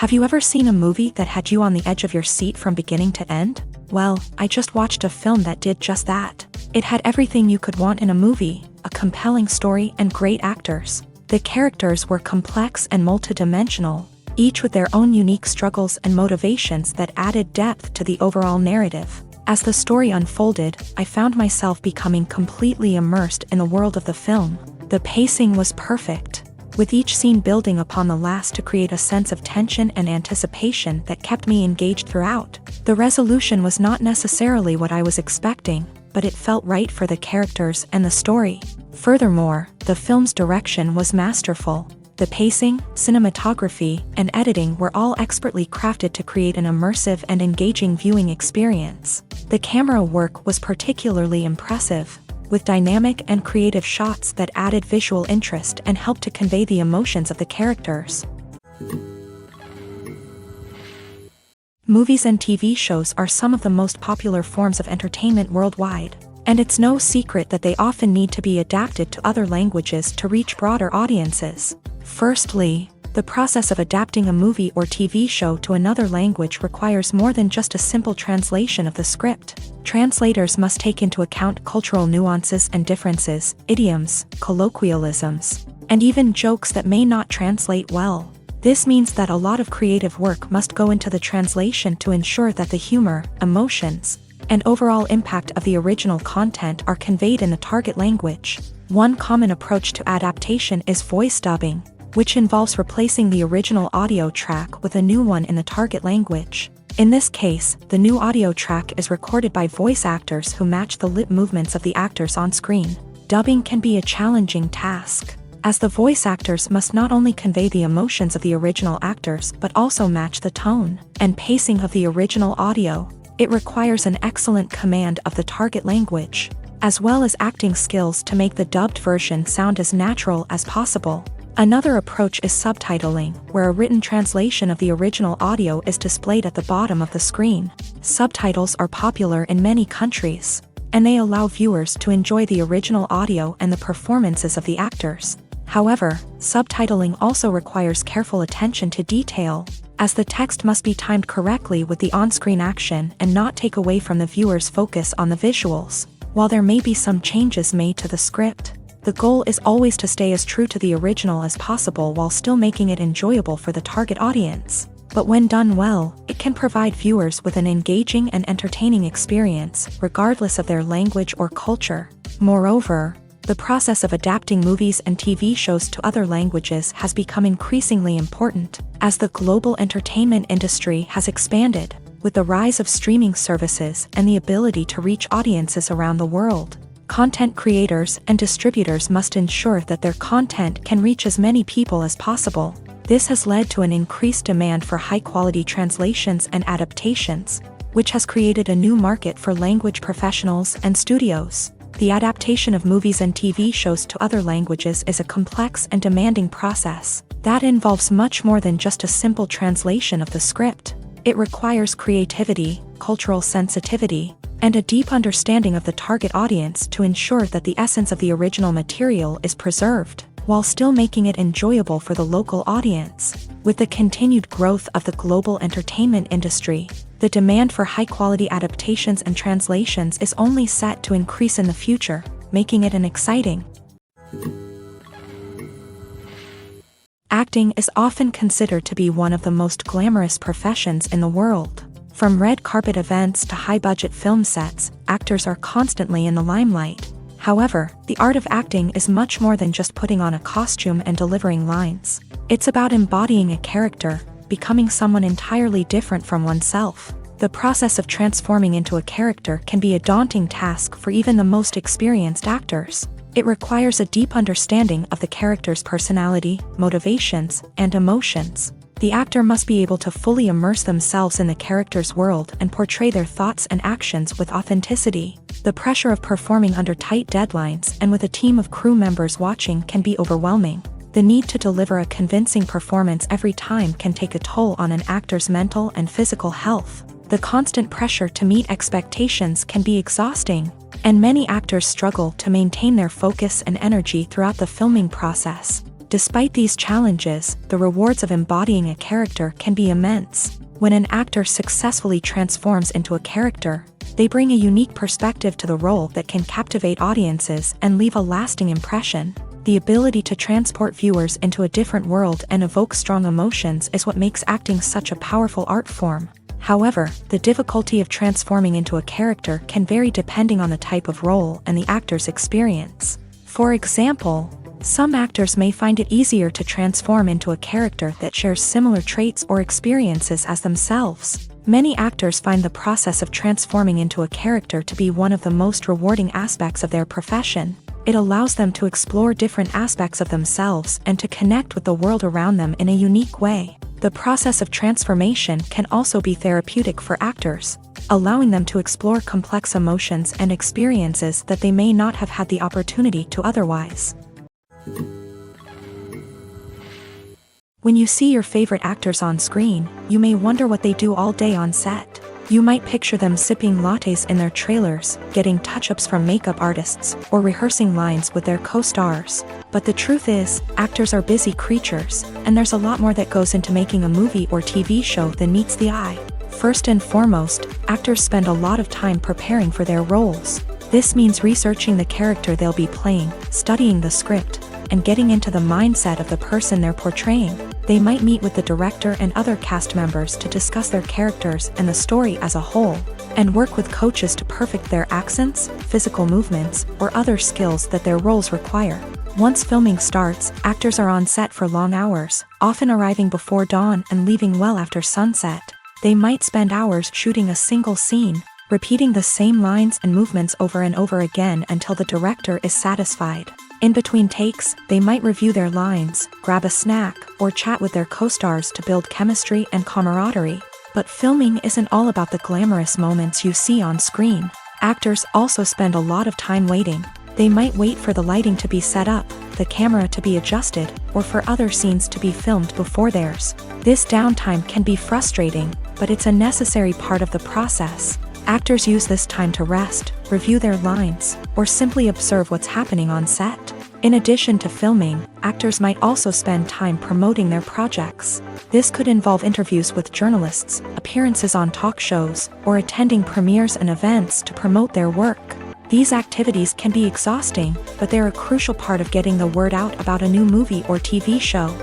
Have you ever seen a movie that had you on the edge of your seat from beginning to end? Well, I just watched a film that did just that. It had everything you could want in a movie, a compelling story and great actors. The characters were complex and multidimensional, each with their own unique struggles and motivations that added depth to the overall narrative. As the story unfolded, I found myself becoming completely immersed in the world of the film. The pacing was perfect, with each scene building upon the last to create a sense of tension and anticipation that kept me engaged throughout. The resolution was not necessarily what I was expecting, but it felt right for the characters and the story. Furthermore, the film's direction was masterful. The pacing, cinematography, and editing were all expertly crafted to create an immersive and engaging viewing experience. The camera work was particularly impressive, with dynamic and creative shots that added visual interest and helped to convey the emotions of the characters. Movies and TV shows are some of the most popular forms of entertainment worldwide, and it's no secret that they often need to be adapted to other languages to reach broader audiences. Firstly, the process of adapting a movie or TV show to another language requires more than just a simple translation of the script. Translators must take into account cultural nuances and differences, idioms, colloquialisms, and even jokes that may not translate well. This means that a lot of creative work must go into the translation to ensure that the humor, emotions, and overall impact of the original content are conveyed in the target language. One common approach to adaptation is voice dubbing, which involves replacing the original audio track with a new one in the target language. In this case, the new audio track is recorded by voice actors who match the lip movements of the actors on screen. Dubbing can be a challenging task, as the voice actors must not only convey the emotions of the original actors but also match the tone and pacing of the original audio. It requires an excellent command of the target language, as well as acting skills to make the dubbed version sound as natural as possible. Another approach is subtitling, where a written translation of the original audio is displayed at the bottom of the screen. Subtitles are popular in many countries, and they allow viewers to enjoy the original audio and the performances of the actors. However, subtitling also requires careful attention to detail, as the text must be timed correctly with the on-screen action and not take away from the viewer's focus on the visuals. While there may be some changes made to the script, the goal is always to stay as true to the original as possible while still making it enjoyable for the target audience. But when done well, it can provide viewers with an engaging and entertaining experience, regardless of their language or culture. Moreover, the process of adapting movies and TV shows to other languages has become increasingly important, as the global entertainment industry has expanded, with the rise of streaming services and the ability to reach audiences around the world. Content creators and distributors must ensure that their content can reach as many people as possible. This has led to an increased demand for high-quality translations and adaptations, which has created a new market for language professionals and studios. The adaptation of movies and TV shows to other languages is a complex and demanding process that involves much more than just a simple translation of the script. It requires creativity, cultural sensitivity, and a deep understanding of the target audience to ensure that the essence of the original material is preserved, while still making it enjoyable for the local audience. With the continued growth of the global entertainment industry, the demand for high-quality adaptations and translations is only set to increase in the future, making it an exciting. Acting is often considered to be one of the most glamorous professions in the world. From red carpet events to high-budget film sets, actors are constantly in the limelight. However, the art of acting is much more than just putting on a costume and delivering lines. It's about embodying a character, becoming someone entirely different from oneself. The process of transforming into a character can be a daunting task for even the most experienced actors. It requires a deep understanding of the character's personality, motivations, and emotions. The actor must be able to fully immerse themselves in the character's world and portray their thoughts and actions with authenticity. The pressure of performing under tight deadlines and with a team of crew members watching can be overwhelming. The need to deliver a convincing performance every time can take a toll on an actor's mental and physical health. The constant pressure to meet expectations can be exhausting, and many actors struggle to maintain their focus and energy throughout the filming process. Despite these challenges, the rewards of embodying a character can be immense. When an actor successfully transforms into a character, they bring a unique perspective to the role that can captivate audiences and leave a lasting impression. The ability to transport viewers into a different world and evoke strong emotions is what makes acting such a powerful art form. However, the difficulty of transforming into a character can vary depending on the type of role and the actor's experience. For example, some actors may find it easier to transform into a character that shares similar traits or experiences as themselves. Many actors find the process of transforming into a character to be one of the most rewarding aspects of their profession. It allows them to explore different aspects of themselves and to connect with the world around them in a unique way. The process of transformation can also be therapeutic for actors, allowing them to explore complex emotions and experiences that they may not have had the opportunity to otherwise. When you see your favorite actors on screen, you may wonder what they do all day on set. You might picture them sipping lattes in their trailers, getting touch-ups from makeup artists, or rehearsing lines with their co-stars. But the truth is, actors are busy creatures, and there's a lot more that goes into making a movie or TV show than meets the eye. First and foremost, actors spend a lot of time preparing for their roles. This means researching the character they'll be playing, studying the script, and getting into the mindset of the person they're portraying. They might meet with the director and other cast members to discuss their characters and the story as a whole, and work with coaches to perfect their accents, physical movements, or other skills that their roles require. Once filming starts, actors are on set for long hours, often arriving before dawn and leaving well after sunset. They might spend hours shooting a single scene, repeating the same lines and movements over and over again until the director is satisfied. In between takes, they might review their lines, grab a snack, or chat with their co-stars to build chemistry and camaraderie. But filming isn't all about the glamorous moments you see on screen. Actors also spend a lot of time waiting. They might wait for the lighting to be set up, the camera to be adjusted, or for other scenes to be filmed before theirs. This downtime can be frustrating, but it's a necessary part of the process. Actors use this time to rest, review their lines, or simply observe what's happening on set. In addition to filming, actors might also spend time promoting their projects. This could involve interviews with journalists, appearances on talk shows, or attending premieres and events to promote their work. These activities can be exhausting, but they're a crucial part of getting the word out about a new movie or TV show.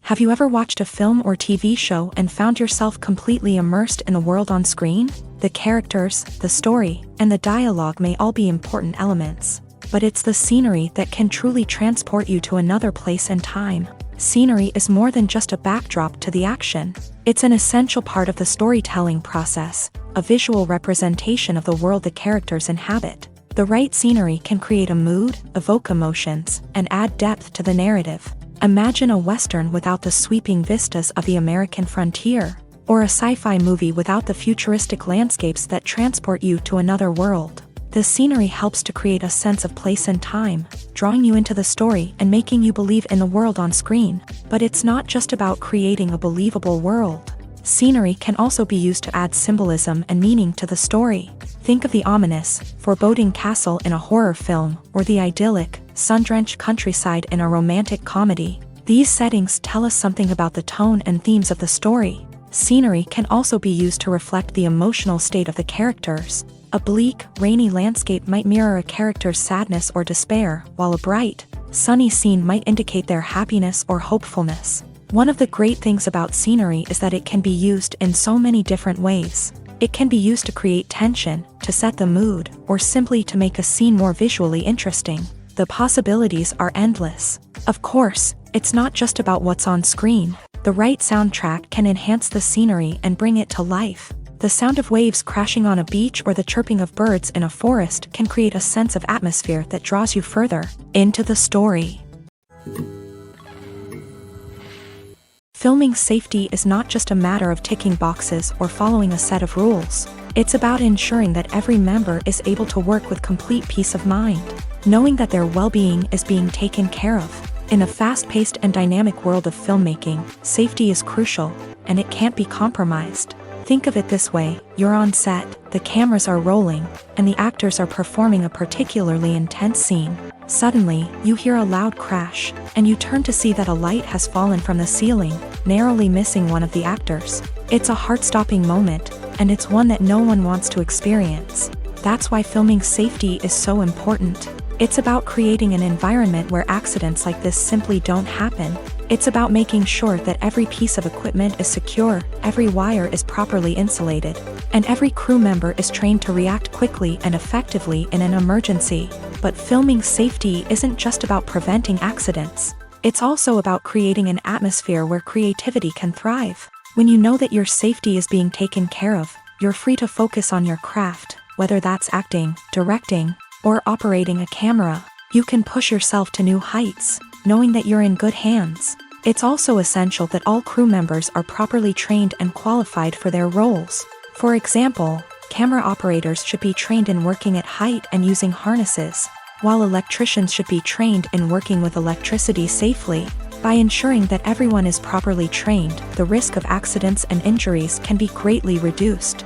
Have you ever watched a film or TV show and found yourself completely immersed in the world on screen? The characters, the story, and the dialogue may all be important elements, but it's the scenery that can truly transport you to another place and time. Scenery is more than just a backdrop to the action. It's an essential part of the storytelling process, a visual representation of the world the characters inhabit. The right scenery can create a mood, evoke emotions, and add depth to the narrative. Imagine a Western without the sweeping vistas of the American frontier, or a sci-fi movie without the futuristic landscapes that transport you to another world. The scenery helps to create a sense of place and time, drawing you into the story and making you believe in the world on screen. But it's not just about creating a believable world. Scenery can also be used to add symbolism and meaning to the story. Think of the ominous, foreboding castle in a horror film, or the idyllic, sun-drenched countryside in a romantic comedy. These settings tell us something about the tone and themes of the story. Scenery can also be used to reflect the emotional state of the characters. A bleak, rainy landscape might mirror a character's sadness or despair, while a bright, sunny scene might indicate their happiness or hopefulness. One of the great things about scenery is that it can be used in so many different ways. It can be used to create tension, to set the mood, or simply to make a scene more visually interesting. The possibilities are endless. Of course, it's not just about what's on screen. The right soundtrack can enhance the scenery and bring it to life. The sound of waves crashing on a beach or the chirping of birds in a forest can create a sense of atmosphere that draws you further into the story. Filming safety is not just a matter of ticking boxes or following a set of rules. It's about ensuring that every member is able to work with complete peace of mind, knowing that their well-being is being taken care of. In a fast-paced and dynamic world of filmmaking, safety is crucial, and it can't be compromised. Think of it this way: you're on set, the cameras are rolling, and the actors are performing a particularly intense scene. Suddenly, you hear a loud crash, and you turn to see that a light has fallen from the ceiling, narrowly missing one of the actors. It's a heart-stopping moment, and it's one that no one wants to experience. That's why filming safety is so important. It's about creating an environment where accidents like this simply don't happen. It's about making sure that every piece of equipment is secure, every wire is properly insulated, and every crew member is trained to react quickly and effectively in an emergency. But filming safety isn't just about preventing accidents. It's also about creating an atmosphere where creativity can thrive. When you know that your safety is being taken care of, you're free to focus on your craft, whether that's acting, directing, or operating a camera. You can push yourself to new heights, knowing that you're in good hands. It's also essential that all crew members are properly trained and qualified for their roles. For example, camera operators should be trained in working at height and using harnesses, while electricians should be trained in working with electricity safely. By ensuring that everyone is properly trained, the risk of accidents and injuries can be greatly reduced.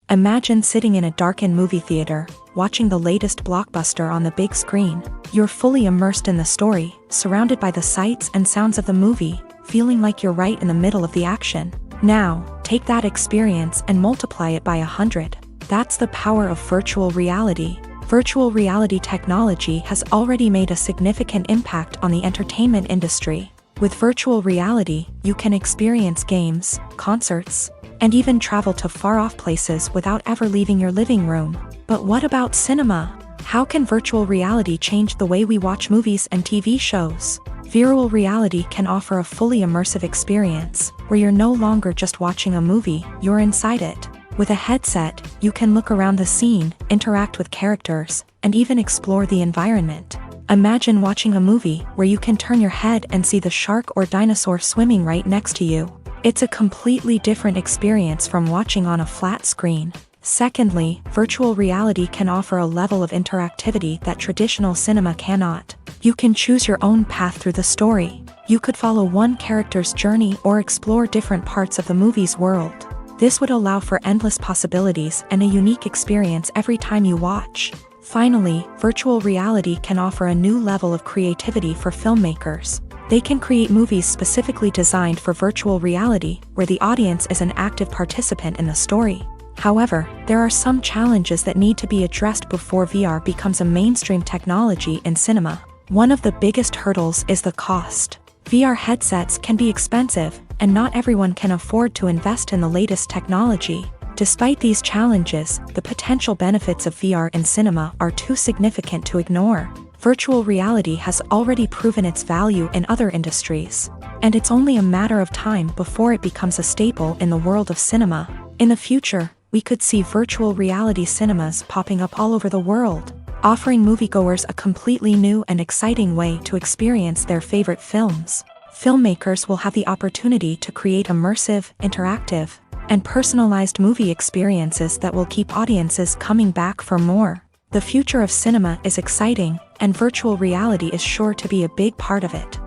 Imagine sitting in a darkened movie theater, watching the latest blockbuster on the big screen. You're fully immersed in the story, surrounded by the sights and sounds of the movie, feeling like you're right in the middle of the action. Now, take that experience and multiply it by 100. That's the power of virtual reality. Virtual reality technology has already made a significant impact on the entertainment industry. With virtual reality, you can experience games, concerts, and even travel to far-off places without ever leaving your living room. But what about cinema? How can virtual reality change the way we watch movies and TV shows? Virtual reality can offer a fully immersive experience, where you're no longer just watching a movie, you're inside it. With a headset, you can look around the scene, interact with characters, and even explore the environment. Imagine watching a movie where you can turn your head and see the shark or dinosaur swimming right next to you. It's a completely different experience from watching on a flat screen. Secondly, virtual reality can offer a level of interactivity that traditional cinema cannot. You can choose your own path through the story. You could follow one character's journey or explore different parts of the movie's world. This would allow for endless possibilities and a unique experience every time you watch. Finally, virtual reality can offer a new level of creativity for filmmakers. They can create movies specifically designed for virtual reality, where the audience is an active participant in the story. However, there are some challenges that need to be addressed before VR becomes a mainstream technology in cinema. One of the biggest hurdles is the cost. VR headsets can be expensive, and not everyone can afford to invest in the latest technology. Despite these challenges, the potential benefits of VR in cinema are too significant to ignore. Virtual reality has already proven its value in other industries, and it's only a matter of time before it becomes a staple in the world of cinema. In the future, we could see virtual reality cinemas popping up all over the world, offering moviegoers a completely new and exciting way to experience their favorite films. Filmmakers will have the opportunity to create immersive, interactive, and personalized movie experiences that will keep audiences coming back for more. The future of cinema is exciting, and virtual reality is sure to be a big part of it.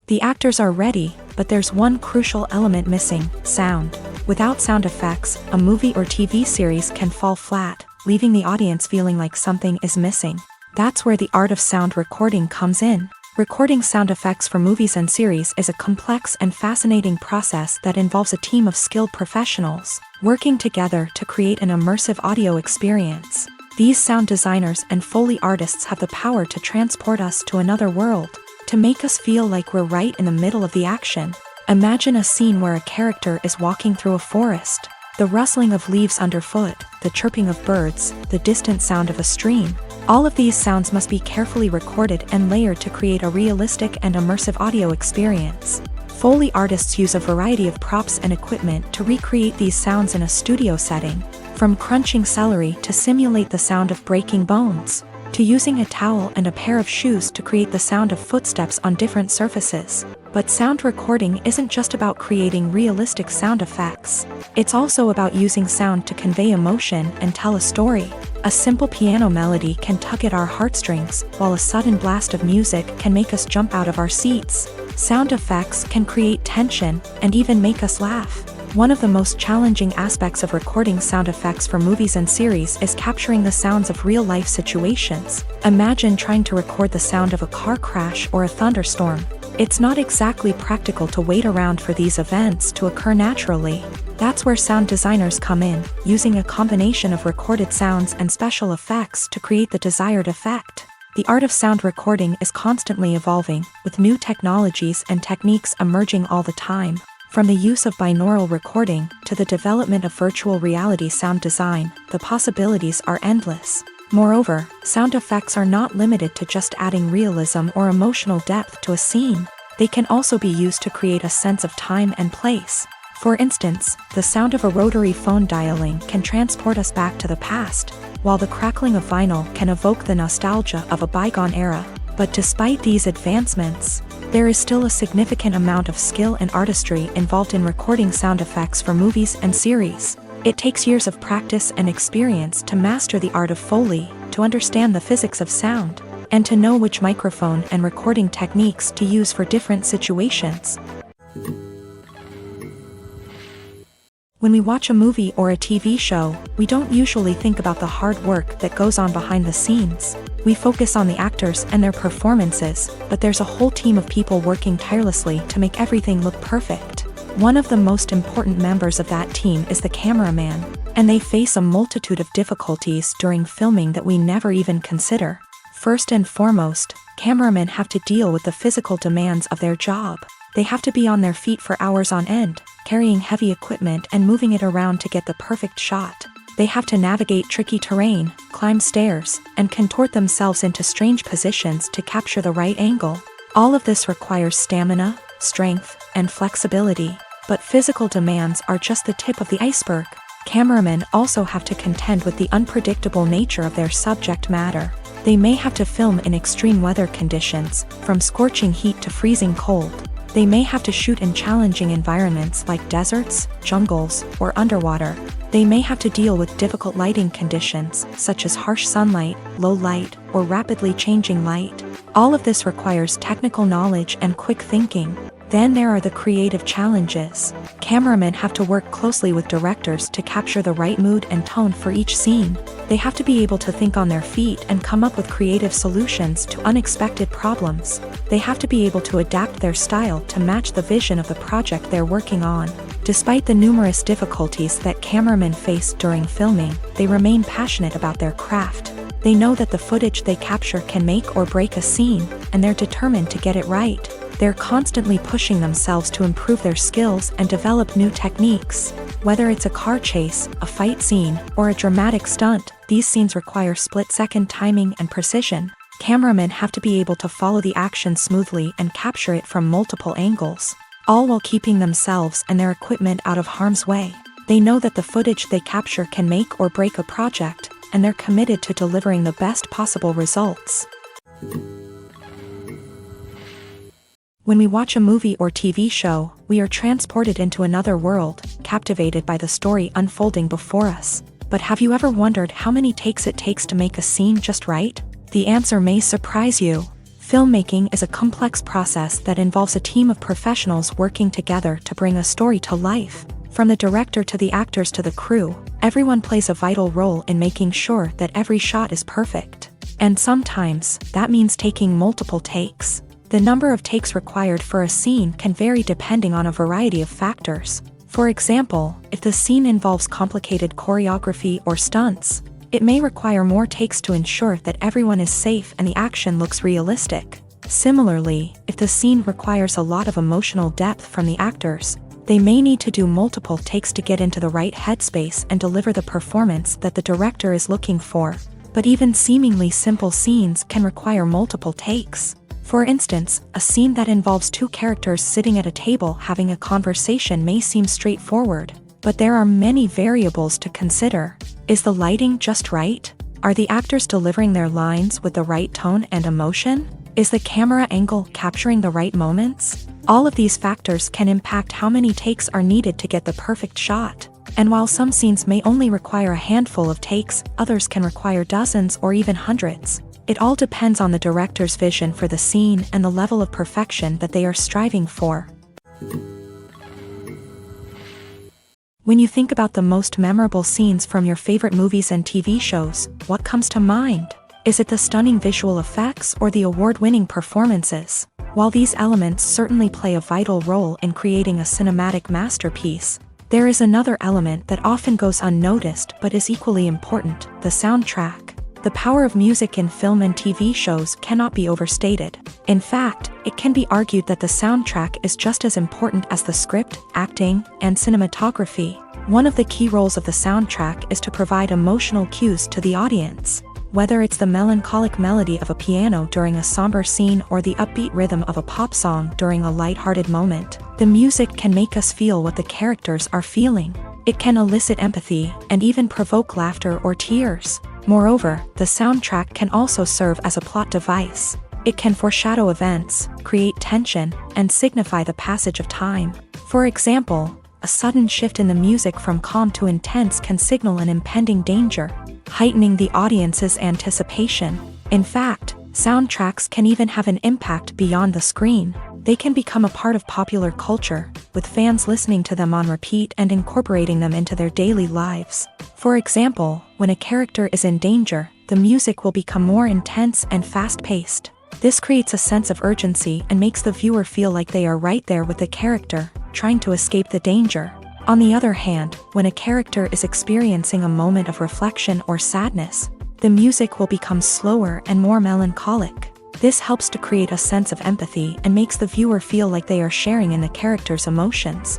The actors are ready, but there's one crucial element missing: sound. Without sound effects, a movie or TV series can fall flat, leaving the audience feeling like something is missing. That's where the art of sound recording comes in. Recording sound effects for movies and series is a complex and fascinating process that involves a team of skilled professionals working together to create an immersive audio experience. These sound designers and Foley artists have the power to transport us to another world, to make us feel like we're right in the middle of the action. Imagine a scene where a character is walking through a forest. The rustling of leaves underfoot, the chirping of birds, the distant sound of a stream. All of these sounds must be carefully recorded and layered to create a realistic and immersive audio experience. Foley artists use a variety of props and equipment to recreate these sounds in a studio setting, from crunching celery to simulate the sound of breaking bones, to using a towel and a pair of shoes to create the sound of footsteps on different surfaces. But sound recording isn't just about creating realistic sound effects. It's also about using sound to convey emotion and tell a story. A simple piano melody can tug at our heartstrings, while a sudden blast of music can make us jump out of our seats. Sound effects can create tension and even make us laugh. One of the most challenging aspects of recording sound effects for movies and series is capturing the sounds of real-life situations. Imagine trying to record the sound of a car crash or a thunderstorm. It's not exactly practical to wait around for these events to occur naturally. That's where sound designers come in, using a combination of recorded sounds and special effects to create the desired effect. The art of sound recording is constantly evolving, with new technologies and techniques emerging all the time. From the use of binaural recording to the development of virtual reality sound design, the possibilities are endless. Moreover, sound effects are not limited to just adding realism or emotional depth to a scene. They can also be used to create a sense of time and place. For instance, the sound of a rotary phone dialing can transport us back to the past, while the crackling of vinyl can evoke the nostalgia of a bygone era. But despite these advancements, there is still a significant amount of skill and artistry involved in recording sound effects for movies and series. It takes years of practice and experience to master the art of Foley, to understand the physics of sound, and to know which microphone and recording techniques to use for different situations. When we watch a movie or a TV show, we don't usually think about the hard work that goes on behind the scenes. We focus on the actors and their performances, but there's a whole team of people working tirelessly to make everything look perfect. One of the most important members of that team is the cameraman, and they face a multitude of difficulties during filming that we never even consider. First and foremost, cameramen have to deal with the physical demands of their job. They have to be on their feet for hours on end, carrying heavy equipment and moving it around to get the perfect shot. They have to navigate tricky terrain, climb stairs, and contort themselves into strange positions to capture the right angle. All of this requires stamina, strength, and flexibility. But physical demands are just the tip of the iceberg. Cameramen also have to contend with the unpredictable nature of their subject matter. They may have to film in extreme weather conditions, from scorching heat to freezing cold. They may have to shoot in challenging environments like deserts, jungles, or underwater. They may have to deal with difficult lighting conditions, such as harsh sunlight, low light, or rapidly changing light. All of this requires technical knowledge and quick thinking. Then there are the creative challenges. Cameramen have to work closely with directors to capture the right mood and tone for each scene. They have to be able to think on their feet and come up with creative solutions to unexpected problems. They have to be able to adapt their style to match the vision of the project they're working on. Despite the numerous difficulties that cameramen face during filming, they remain passionate about their craft. They know that the footage they capture can make or break a scene, and they're determined to get it right. They're constantly pushing themselves to improve their skills and develop new techniques. Whether it's a car chase, a fight scene, or a dramatic stunt, these scenes require split-second timing and precision. Cameramen have to be able to follow the action smoothly and capture it from multiple angles, all while keeping themselves and their equipment out of harm's way. They know that the footage they capture can make or break a project, and they're committed to delivering the best possible results. When we watch a movie or TV show, we are transported into another world, captivated by the story unfolding before us. But have you ever wondered how many takes it takes to make a scene just right? The answer may surprise you. Filmmaking is a complex process that involves a team of professionals working together to bring a story to life. From the director to the actors to the crew, everyone plays a vital role in making sure that every shot is perfect. And sometimes, that means taking multiple takes. The number of takes required for a scene can vary depending on a variety of factors. For example, if the scene involves complicated choreography or stunts, it may require more takes to ensure that everyone is safe and the action looks realistic. Similarly, if the scene requires a lot of emotional depth from the actors, they may need to do multiple takes to get into the right headspace and deliver the performance that the director is looking for. But even seemingly simple scenes can require multiple takes. For instance, a scene that involves two characters sitting at a table having a conversation may seem straightforward, but there are many variables to consider. Is the lighting just right? Are the actors delivering their lines with the right tone and emotion? Is the camera angle capturing the right moments? All of these factors can impact how many takes are needed to get the perfect shot. And while some scenes may only require a handful of takes, others can require dozens or even hundreds. It all depends on the director's vision for the scene and the level of perfection that they are striving for. When you think about the most memorable scenes from your favorite movies and TV shows, what comes to mind? Is it the stunning visual effects or the award-winning performances? While these elements certainly play a vital role in creating a cinematic masterpiece, there is another element that often goes unnoticed but is equally important: the soundtrack. The power of music in film and TV shows cannot be overstated. In fact, it can be argued that the soundtrack is just as important as the script, acting, and cinematography. One of the key roles of the soundtrack is to provide emotional cues to the audience. Whether it's the melancholic melody of a piano during a somber scene or the upbeat rhythm of a pop song during a light-hearted moment, the music can make us feel what the characters are feeling. It can elicit empathy and even provoke laughter or tears. Moreover, the soundtrack can also serve as a plot device. It can foreshadow events, create tension, and signify the passage of time. For example, a sudden shift in the music from calm to intense can signal an impending danger, heightening the audience's anticipation. In fact, soundtracks can even have an impact beyond the screen. They can become a part of popular culture, with fans listening to them on repeat and incorporating them into their daily lives. For example, when a character is in danger, the music will become more intense and fast-paced. This creates a sense of urgency and makes the viewer feel like they are right there with the character, trying to escape the danger. On the other hand, when a character is experiencing a moment of reflection or sadness, the music will become slower and more melancholic. This helps to create a sense of empathy and makes the viewer feel like they are sharing in the character's emotions.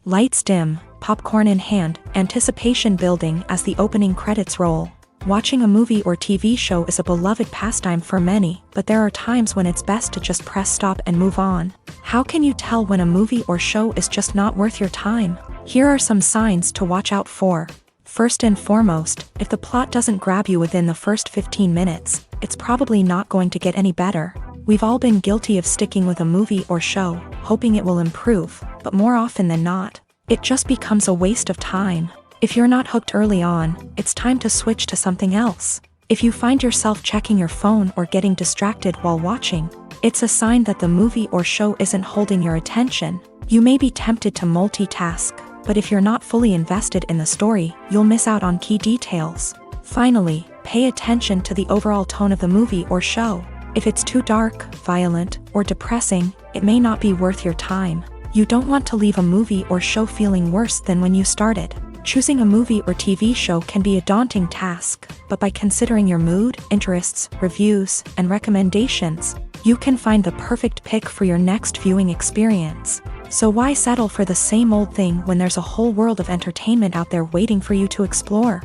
Lights dim, popcorn in hand, anticipation building as the opening credits roll. Watching a movie or TV show is a beloved pastime for many, but there are times when it's best to just press stop and move on. How can you tell when a movie or show is just not worth your time? Here are some signs to watch out for. First and foremost, if the plot doesn't grab you within the first 15 minutes, it's probably not going to get any better. We've all been guilty of sticking with a movie or show, hoping it will improve, but more often than not, it just becomes a waste of time. If you're not hooked early on, it's time to switch to something else. If you find yourself checking your phone or getting distracted while watching, it's a sign that the movie or show isn't holding your attention. You may be tempted to multitask, but if you're not fully invested in the story, you'll miss out on key details. Finally, pay attention to the overall tone of the movie or show. If it's too dark, violent, or depressing, it may not be worth your time. You don't want to leave a movie or show feeling worse than when you started. Choosing a movie or TV show can be a daunting task, but by considering your mood, interests, reviews, and recommendations, you can find the perfect pick for your next viewing experience. So why settle for the same old thing when there's a whole world of entertainment out there waiting for you to explore?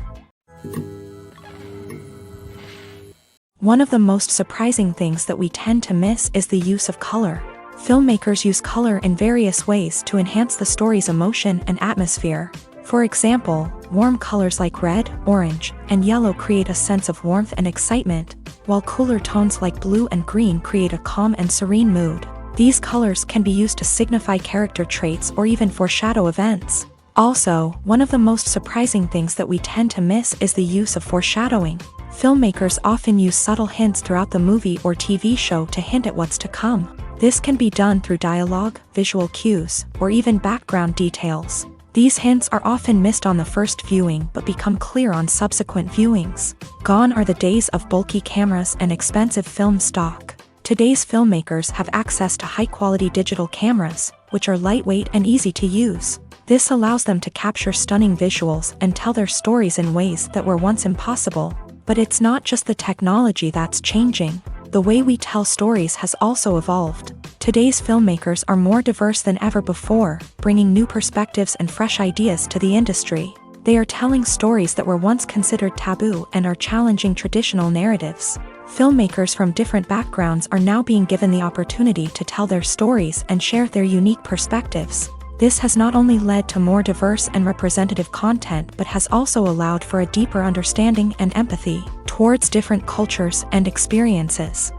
One of the most surprising things that we tend to miss is the use of color. Filmmakers use color in various ways to enhance the story's emotion and atmosphere. For example, warm colors like red, orange, and yellow create a sense of warmth and excitement, while cooler tones like blue and green create a calm and serene mood. These colors can be used to signify character traits or even foreshadow events. Also, one of the most surprising things that we tend to miss is the use of foreshadowing. Filmmakers often use subtle hints throughout the movie or TV show to hint at what's to come. This can be done through dialogue, visual cues, or even background details. These hints are often missed on the first viewing but become clear on subsequent viewings. Gone are the days of bulky cameras and expensive film stock. Today's filmmakers have access to high-quality digital cameras, which are lightweight and easy to use. This allows them to capture stunning visuals and tell their stories in ways that were once impossible. But it's not just the technology that's changing. The way we tell stories has also evolved. Today's filmmakers are more diverse than ever before, bringing new perspectives and fresh ideas to the industry. They are telling stories that were once considered taboo and are challenging traditional narratives. Filmmakers from different backgrounds are now being given the opportunity to tell their stories and share their unique perspectives. This has not only led to more diverse and representative content but has also allowed for a deeper understanding and empathy towards different cultures and experiences.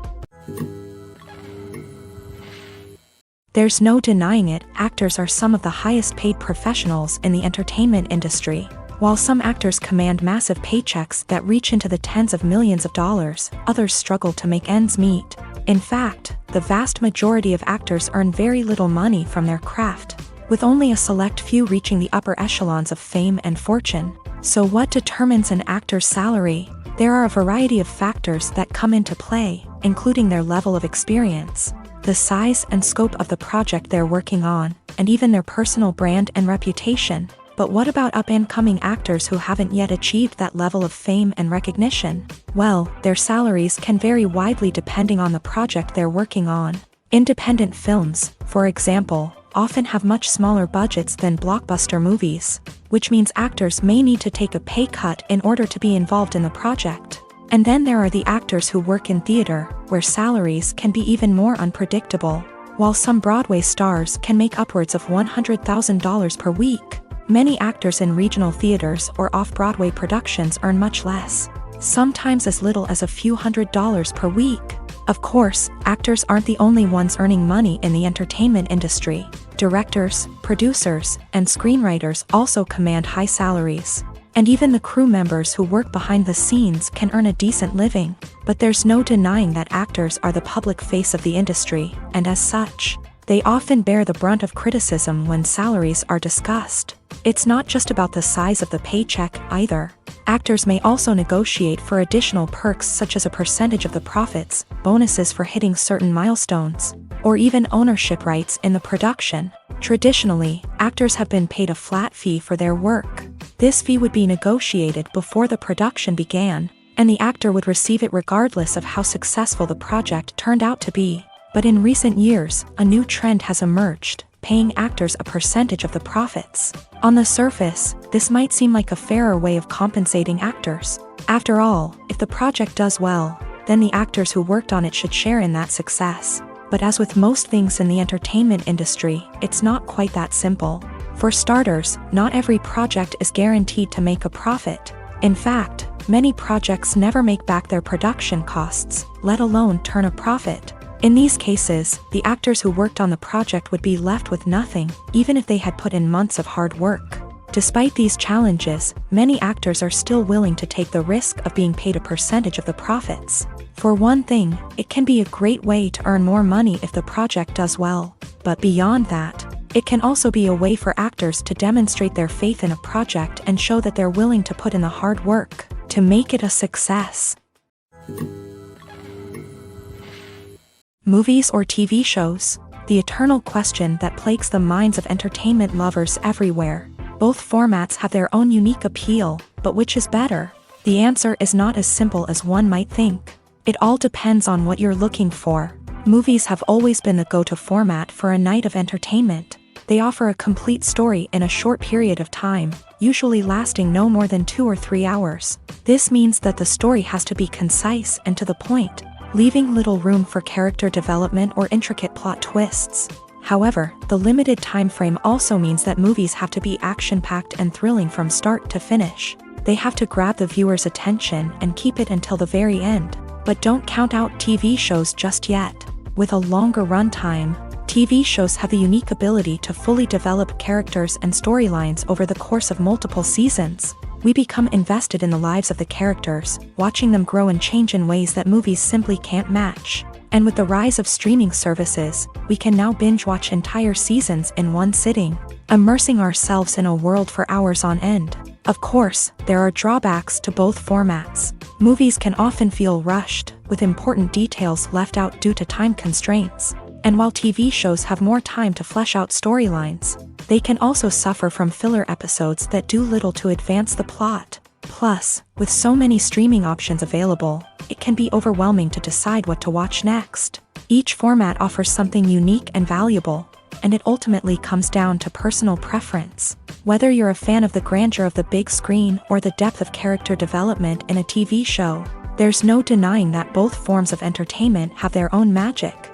There's no denying it, actors are some of the highest paid professionals in the entertainment industry. While some actors command massive paychecks that reach into the tens of millions of dollars, others struggle to make ends meet. In fact, the vast majority of actors earn very little money from their craft, with only a select few reaching the upper echelons of fame and fortune. So what determines an actor's salary? There are a variety of factors that come into play, including their level of experience, the size and scope of the project they're working on, and even their personal brand and reputation. But what about up-and-coming actors who haven't yet achieved that level of fame and recognition? Well, their salaries can vary widely depending on the project they're working on. Independent films, for example, often have much smaller budgets than blockbuster movies, which means actors may need to take a pay cut in order to be involved in the project. And then there are the actors who work in theater, where salaries can be even more unpredictable. While some Broadway stars can make upwards of $100,000 per week, many actors in regional theaters or off-Broadway productions earn much less, sometimes as little as a few $100s per week. Of course, actors aren't the only ones earning money in the entertainment industry. Directors, producers, and screenwriters also command high salaries. And even the crew members who work behind the scenes can earn a decent living. But there's no denying that actors are the public face of the industry, and as such, they often bear the brunt of criticism when salaries are discussed. It's not just about the size of the paycheck, either. Actors may also negotiate for additional perks such as a percentage of the profits, bonuses for hitting certain milestones, or even ownership rights in the production. Traditionally, actors have been paid a flat fee for their work. This fee would be negotiated before the production began, and the actor would receive it regardless of how successful the project turned out to be. But in recent years, a new trend has emerged, paying actors a percentage of the profits. On the surface, this might seem like a fairer way of compensating actors. After all, if the project does well, then the actors who worked on it should share in that success. But as with most things in the entertainment industry, it's not quite that simple. For starters, not every project is guaranteed to make a profit. In fact, many projects never make back their production costs, let alone turn a profit. In these cases, the actors who worked on the project would be left with nothing, even if they had put in months of hard work. Despite these challenges, many actors are still willing to take the risk of being paid a percentage of the profits. For one thing, it can be a great way to earn more money if the project does well. But beyond that, it can also be a way for actors to demonstrate their faith in a project and show that they're willing to put in the hard work to make it a success. Movies or TV shows? The eternal question that plagues the minds of entertainment lovers everywhere. Both formats have their own unique appeal, but which is better? The answer is not as simple as one might think. It all depends on what you're looking for. Movies have always been the go-to format for a night of entertainment. They offer a complete story in a short period of time, usually lasting no more than 2 or 3 hours. This means that the story has to be concise and to the point, leaving little room for character development or intricate plot twists. However, the limited time frame also means that movies have to be action-packed and thrilling from start to finish. They have to grab the viewer's attention and keep it until the very end. But don't count out TV shows just yet. With a longer runtime, TV shows have the unique ability to fully develop characters and storylines over the course of multiple seasons. We become invested in the lives of the characters, watching them grow and change in ways that movies simply can't match. And with the rise of streaming services, we can now binge-watch entire seasons in one sitting, immersing ourselves in a world for hours on end. Of course, there are drawbacks to both formats. Movies can often feel rushed, with important details left out due to time constraints. And while TV shows have more time to flesh out storylines, they can also suffer from filler episodes that do little to advance the plot. Plus, with so many streaming options available, it can be overwhelming to decide what to watch next. Each format offers something unique and valuable, and it ultimately comes down to personal preference. Whether you're a fan of the grandeur of the big screen or the depth of character development in a TV show, there's no denying that both forms of entertainment have their own magic.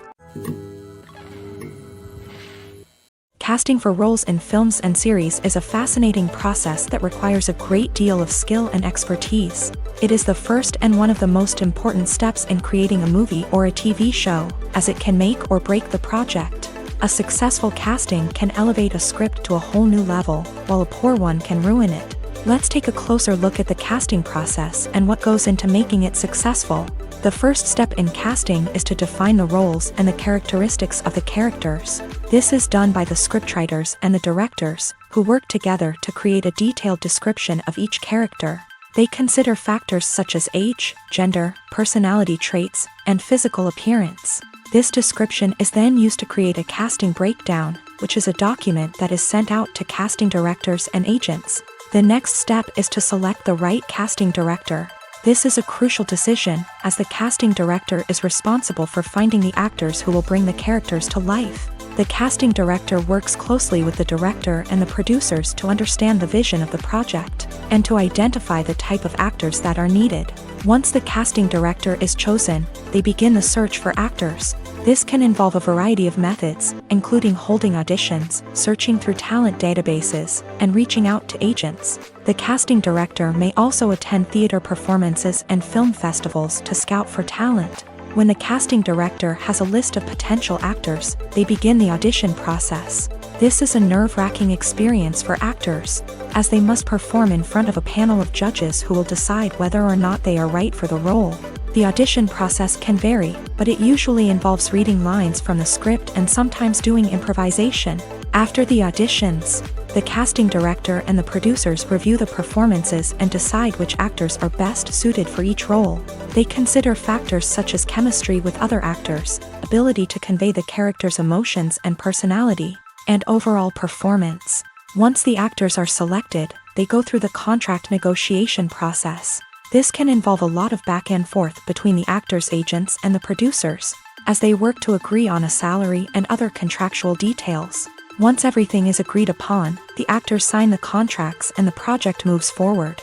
Casting for roles in films and series is a fascinating process that requires a great deal of skill and expertise. It is the first and one of the most important steps in creating a movie or a TV show, as it can make or break the project. A successful casting can elevate a script to a whole new level, while a poor one can ruin it. Let's take a closer look at the casting process and what goes into making it successful. The first step in casting is to define the roles and the characteristics of the characters. This is done by the scriptwriters and the directors, who work together to create a detailed description of each character. They consider factors such as age, gender, personality traits, and physical appearance. This description is then used to create a casting breakdown, which is a document that is sent out to casting directors and agents. The next step is to select the right casting director. This is a crucial decision, as the casting director is responsible for finding the actors who will bring the characters to life. The casting director works closely with the director and the producers to understand the vision of the project, and to identify the type of actors that are needed. Once the casting director is chosen, they begin the search for actors. This can involve a variety of methods, including holding auditions, searching through talent databases, and reaching out to agents. The casting director may also attend theater performances and film festivals to scout for talent. When the casting director has a list of potential actors, they begin the audition process. This is a nerve-wracking experience for actors, as they must perform in front of a panel of judges who will decide whether or not they are right for the role. The audition process can vary, but it usually involves reading lines from the script and sometimes doing improvisation. After the auditions, the casting director and the producers review the performances and decide which actors are best suited for each role. They consider factors such as chemistry with other actors, ability to convey the character's emotions and personality, and overall performance. Once the actors are selected, they go through the contract negotiation process. This can involve a lot of back and forth between the actors' agents and the producers, as they work to agree on a salary and other contractual details. Once everything is agreed upon, the actors sign the contracts and the project moves forward.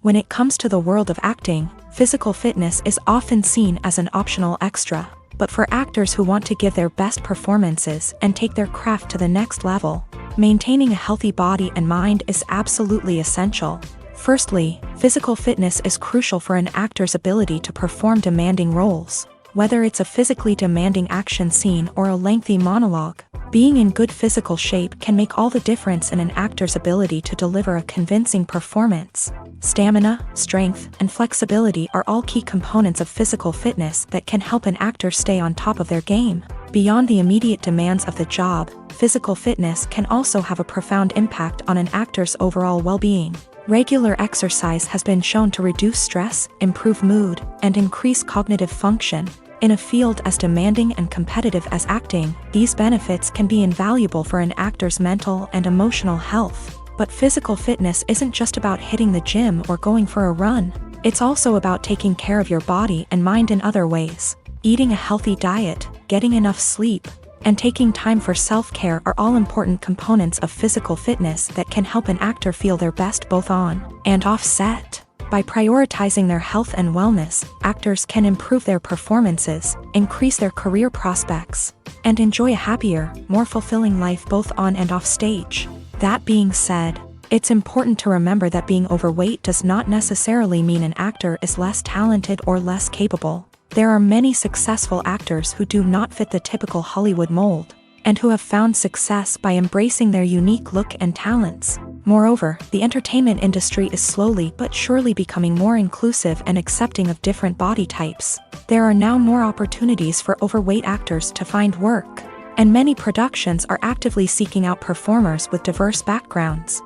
When it comes to the world of acting, physical fitness is often seen as an optional extra. But for actors who want to give their best performances and take their craft to the next level, maintaining a healthy body and mind is absolutely essential. Firstly, physical fitness is crucial for an actor's ability to perform demanding roles. Whether it's a physically demanding action scene or a lengthy monologue, being in good physical shape can make all the difference in an actor's ability to deliver a convincing performance. Stamina, strength, and flexibility are all key components of physical fitness that can help an actor stay on top of their game. Beyond the immediate demands of the job, physical fitness can also have a profound impact on an actor's overall well-being. Regular exercise has been shown to reduce stress, improve mood, and increase cognitive function. In a field as demanding and competitive as acting, these benefits can be invaluable for an actor's mental and emotional health. But physical fitness isn't just about hitting the gym or going for a run. It's also about taking care of your body and mind in other ways. Eating a healthy diet, getting enough sleep, and taking time for self-care are all important components of physical fitness that can help an actor feel their best both on and off set. By prioritizing their health and wellness, actors can improve their performances, increase their career prospects, and enjoy a happier, more fulfilling life both on and off stage. That being said, it's important to remember that being overweight does not necessarily mean an actor is less talented or less capable. There are many successful actors who do not fit the typical Hollywood mold, and who have found success by embracing their unique look and talents. Moreover, the entertainment industry is slowly but surely becoming more inclusive and accepting of different body types. There are now more opportunities for overweight actors to find work, and many productions are actively seeking out performers with diverse backgrounds.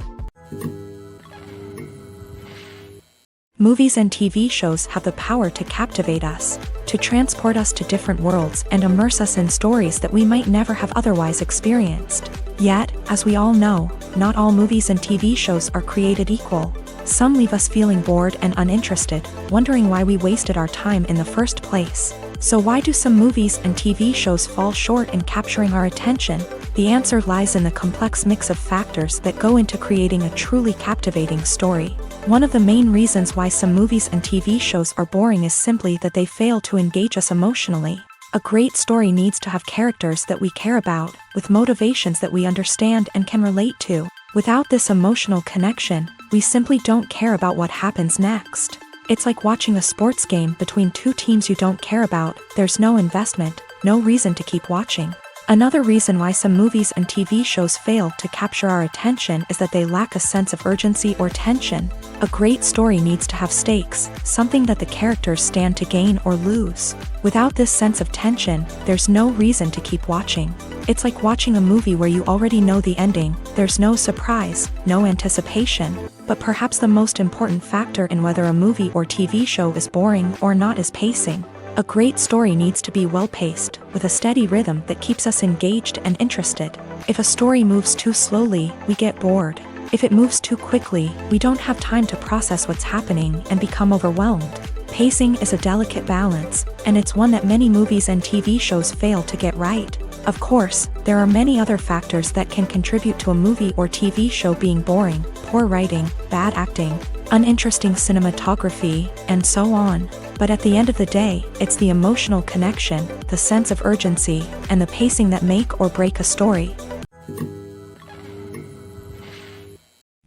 Movies and TV shows have the power to captivate us, to transport us to different worlds and immerse us in stories that we might never have otherwise experienced. Yet, as we all know, not all movies and TV shows are created equal. Some leave us feeling bored and uninterested, wondering why we wasted our time in the first place. So why do some movies and TV shows fall short in capturing our attention? The answer lies in the complex mix of factors that go into creating a truly captivating story. One of the main reasons why some movies and TV shows are boring is simply that they fail to engage us emotionally. A great story needs to have characters that we care about, with motivations that we understand and can relate to. Without this emotional connection, we simply don't care about what happens next. It's like watching a sports game between two teams you don't care about. There's no investment, no reason to keep watching. Another reason why some movies and TV shows fail to capture our attention is that they lack a sense of urgency or tension. A great story needs to have stakes, something that the characters stand to gain or lose. Without this sense of tension, there's no reason to keep watching. It's like watching a movie where you already know the ending, there's no surprise, no anticipation. But perhaps the most important factor in whether a movie or TV show is boring or not is pacing. A great story needs to be well-paced, with a steady rhythm that keeps us engaged and interested. If a story moves too slowly, we get bored. If it moves too quickly, we don't have time to process what's happening and become overwhelmed. Pacing is a delicate balance, and it's one that many movies and TV shows fail to get right. Of course, there are many other factors that can contribute to a movie or TV show being boring: poor writing, bad acting, uninteresting cinematography, and so on. But at the end of the day, it's the emotional connection, the sense of urgency, and the pacing that make or break a story.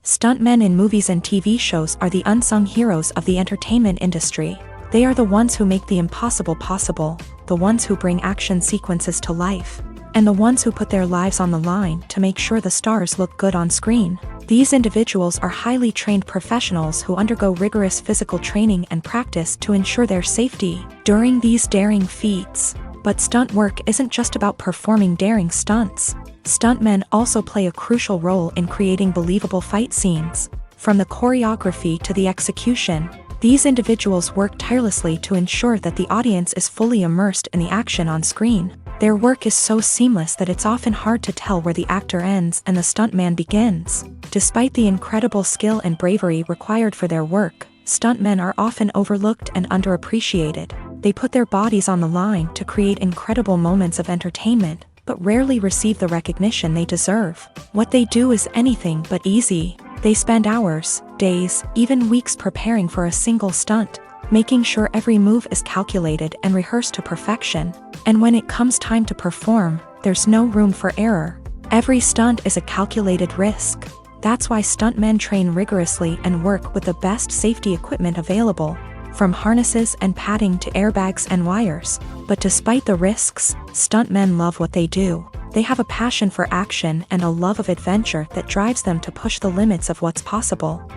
Stuntmen in movies and TV shows are the unsung heroes of the entertainment industry. They are the ones who make the impossible possible, the ones who bring action sequences to life, and the ones who put their lives on the line to make sure the stars look good on screen. These individuals are highly trained professionals who undergo rigorous physical training and practice to ensure their safety during these daring feats. But stunt work isn't just about performing daring stunts. Stuntmen also play a crucial role in creating believable fight scenes. From the choreography to the execution, these individuals work tirelessly to ensure that the audience is fully immersed in the action on screen. Their work is so seamless that it's often hard to tell where the actor ends and the stuntman begins. Despite the incredible skill and bravery required for their work, stuntmen are often overlooked and underappreciated. They put their bodies on the line to create incredible moments of entertainment, but rarely receive the recognition they deserve. What they do is anything but easy. They spend hours, days, even weeks preparing for a single stunt, making sure every move is calculated and rehearsed to perfection. And when it comes time to perform, there's no room for error. Every stunt is a calculated risk. That's why stuntmen train rigorously and work with the best safety equipment available, from harnesses and padding to airbags and wires. But despite the risks, stuntmen love what they do. They have a passion for action and a love of adventure that drives them to push the limits of what's possible.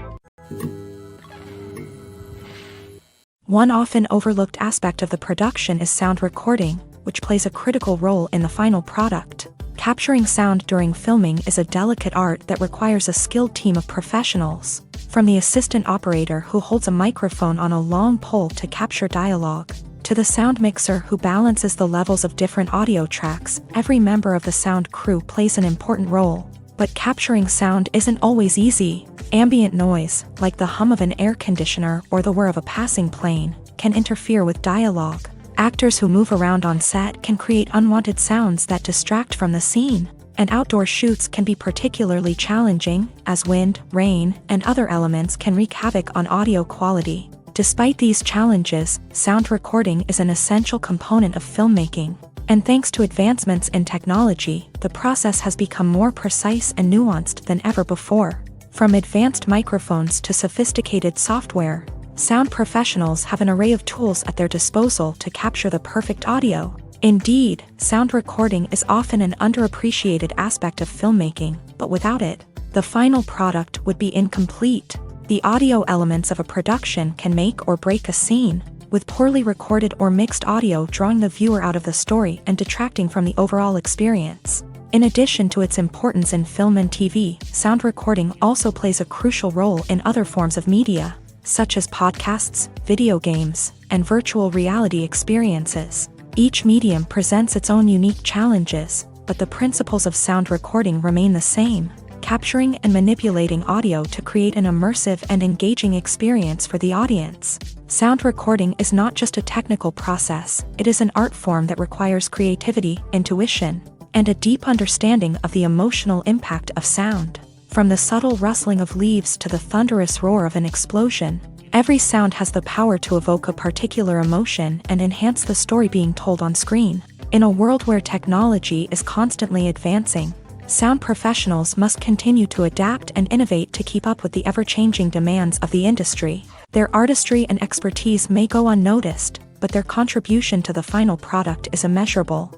One often overlooked aspect of the production is sound recording, which plays a critical role in the final product. Capturing sound during filming is a delicate art that requires a skilled team of professionals. From the assistant operator who holds a microphone on a long pole to capture dialogue, to the sound mixer who balances the levels of different audio tracks, every member of the sound crew plays an important role. But capturing sound isn't always easy. Ambient noise, like the hum of an air conditioner or the whir of a passing plane, can interfere with dialogue. Actors who move around on set can create unwanted sounds that distract from the scene. And outdoor shoots can be particularly challenging, as wind, rain, and other elements can wreak havoc on audio quality. Despite these challenges, sound recording is an essential component of filmmaking. And thanks to advancements in technology, the process has become more precise and nuanced than ever before. From advanced microphones to sophisticated software, sound professionals have an array of tools at their disposal to capture the perfect audio. Indeed, sound recording is often an underappreciated aspect of filmmaking, but without it, the final product would be incomplete. The audio elements of a production can make or break a scene, with poorly recorded or mixed audio drawing the viewer out of the story and detracting from the overall experience. In addition to its importance in film and TV, sound recording also plays a crucial role in other forms of media, such as podcasts, video games, and virtual reality experiences. Each medium presents its own unique challenges, but the principles of sound recording remain the same: capturing and manipulating audio to create an immersive and engaging experience for the audience. Sound recording is not just a technical process, it is an art form that requires creativity, intuition, and a deep understanding of the emotional impact of sound. From the subtle rustling of leaves to the thunderous roar of an explosion, every sound has the power to evoke a particular emotion and enhance the story being told on screen. In a world where technology is constantly advancing, sound professionals must continue to adapt and innovate to keep up with the ever-changing demands of the industry. Their artistry and expertise may go unnoticed, but their contribution to the final product is immeasurable.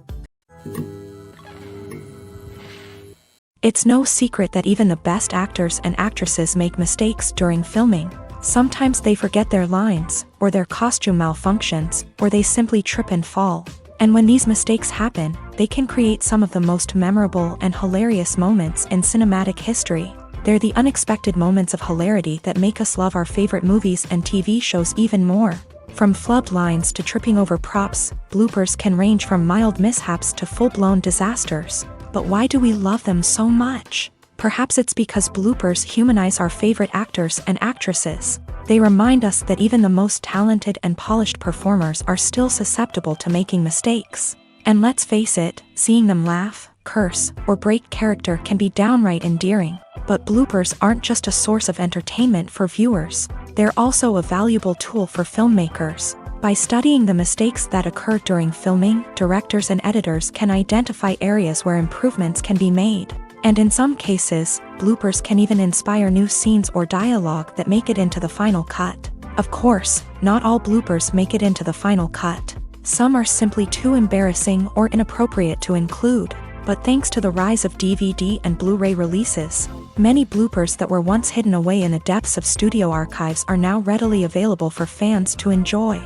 It's no secret that even the best actors and actresses make mistakes during filming. Sometimes they forget their lines, or their costume malfunctions, or they simply trip and fall. And when these mistakes happen, they can create some of the most memorable and hilarious moments in cinematic history. They're the unexpected moments of hilarity that make us love our favorite movies and TV shows even more. From flubbed lines to tripping over props, bloopers can range from mild mishaps to full-blown disasters. But why do we love them so much? Perhaps it's because bloopers humanize our favorite actors and actresses. They remind us that even the most talented and polished performers are still susceptible to making mistakes. And let's face it, seeing them laugh, curse, or break character can be downright endearing. But bloopers aren't just a source of entertainment for viewers. They're also a valuable tool for filmmakers. By studying the mistakes that occur during filming, directors and editors can identify areas where improvements can be made. And in some cases, bloopers can even inspire new scenes or dialogue that make it into the final cut. Of course, not all bloopers make it into the final cut. Some are simply too embarrassing or inappropriate to include. But thanks to the rise of DVD and Blu-ray releases, many bloopers that were once hidden away in the depths of studio archives are now readily available for fans to enjoy.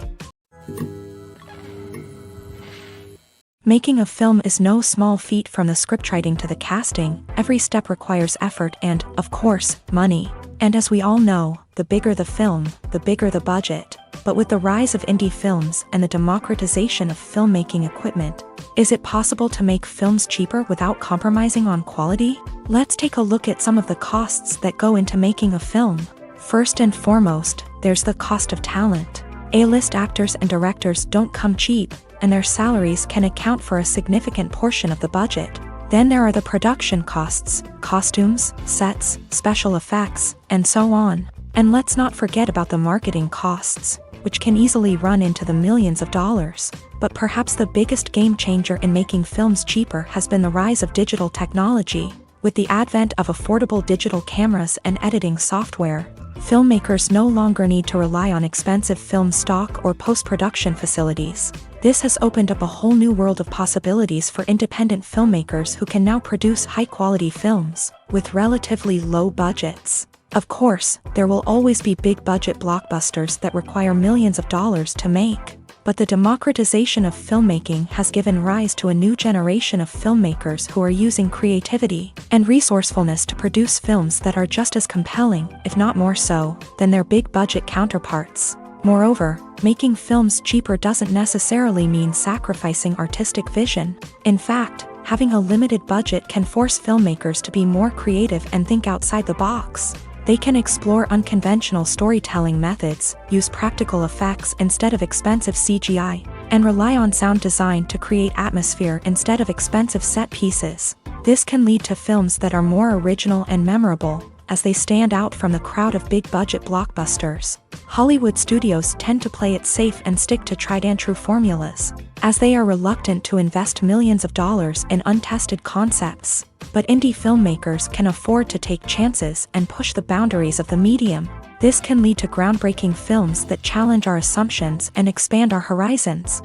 Making a film is no small feat. From the scriptwriting to the casting, every step requires effort and, of course, money. And as we all know, the bigger the film, the bigger the budget. But with the rise of indie films and the democratization of filmmaking equipment, is it possible to make films cheaper without compromising on quality? Let's take a look at some of the costs that go into making a film. First and foremost, there's the cost of talent. A-list actors and directors don't come cheap, and their salaries can account for a significant portion of the budget. Then there are the production costs, costumes, sets, special effects, and so on. And let's not forget about the marketing costs, which can easily run into the millions of dollars. But perhaps the biggest game changer in making films cheaper has been the rise of digital technology. With the advent of affordable digital cameras and editing software, filmmakers no longer need to rely on expensive film stock or post-production facilities. This has opened up a whole new world of possibilities for independent filmmakers who can now produce high-quality films with relatively low budgets. Of course, there will always be big-budget blockbusters that require millions of dollars to make. But the democratization of filmmaking has given rise to a new generation of filmmakers who are using creativity and resourcefulness to produce films that are just as compelling, if not more so, than their big-budget counterparts. Moreover, making films cheaper doesn't necessarily mean sacrificing artistic vision. In fact, having a limited budget can force filmmakers to be more creative and think outside the box. They can explore unconventional storytelling methods, use practical effects instead of expensive CGI, and rely on sound design to create atmosphere instead of expensive set pieces. This can lead to films that are more original and memorable, as they stand out from the crowd of big-budget blockbusters. Hollywood studios tend to play it safe and stick to tried-and-true formulas, as they are reluctant to invest millions of dollars in untested concepts. But indie filmmakers can afford to take chances and push the boundaries of the medium. This can lead to groundbreaking films that challenge our assumptions and expand our horizons.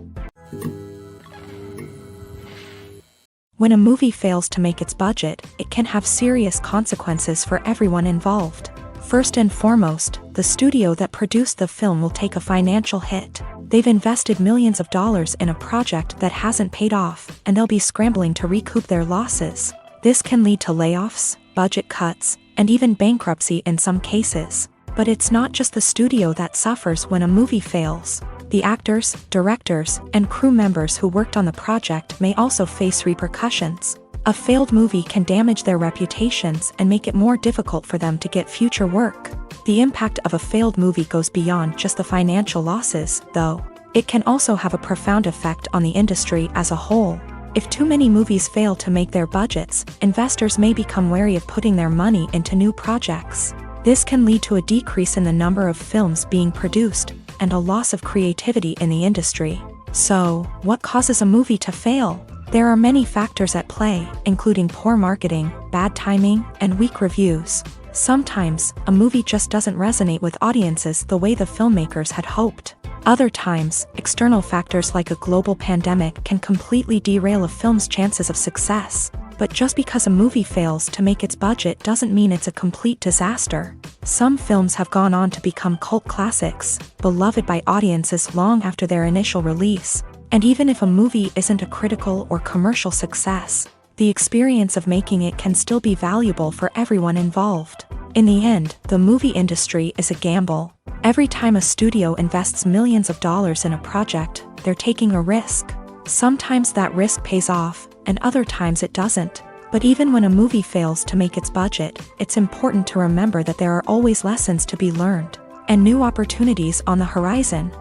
When a movie fails to make its budget, it can have serious consequences for everyone involved. First and foremost, the studio that produced the film will take a financial hit. They've invested millions of dollars in a project that hasn't paid off, and they'll be scrambling to recoup their losses. This can lead to layoffs, budget cuts, and even bankruptcy in some cases. But it's not just the studio that suffers when a movie fails. The actors, directors, and crew members who worked on the project may also face repercussions. A failed movie can damage their reputations and make it more difficult for them to get future work. The impact of a failed movie goes beyond just the financial losses, though. It can also have a profound effect on the industry as a whole. If too many movies fail to make their budgets, investors may become wary of putting their money into new projects. This can lead to a decrease in the number of films being produced, and a loss of creativity in the industry. So, what causes a movie to fail? There are many factors at play, including poor marketing, bad timing, and weak reviews. Sometimes, a movie just doesn't resonate with audiences the way the filmmakers had hoped. Other times, external factors like a global pandemic can completely derail a film's chances of success. But just because a movie fails to make its budget doesn't mean it's a complete disaster. Some films have gone on to become cult classics, beloved by audiences long after their initial release. And even if a movie isn't a critical or commercial success, the experience of making it can still be valuable for everyone involved. In the end, the movie industry is a gamble. Every time a studio invests millions of dollars in a project, they're taking a risk. Sometimes that risk pays off, and other times it doesn't. But even when a movie fails to make its budget, it's important to remember that there are always lessons to be learned, and new opportunities on the horizon.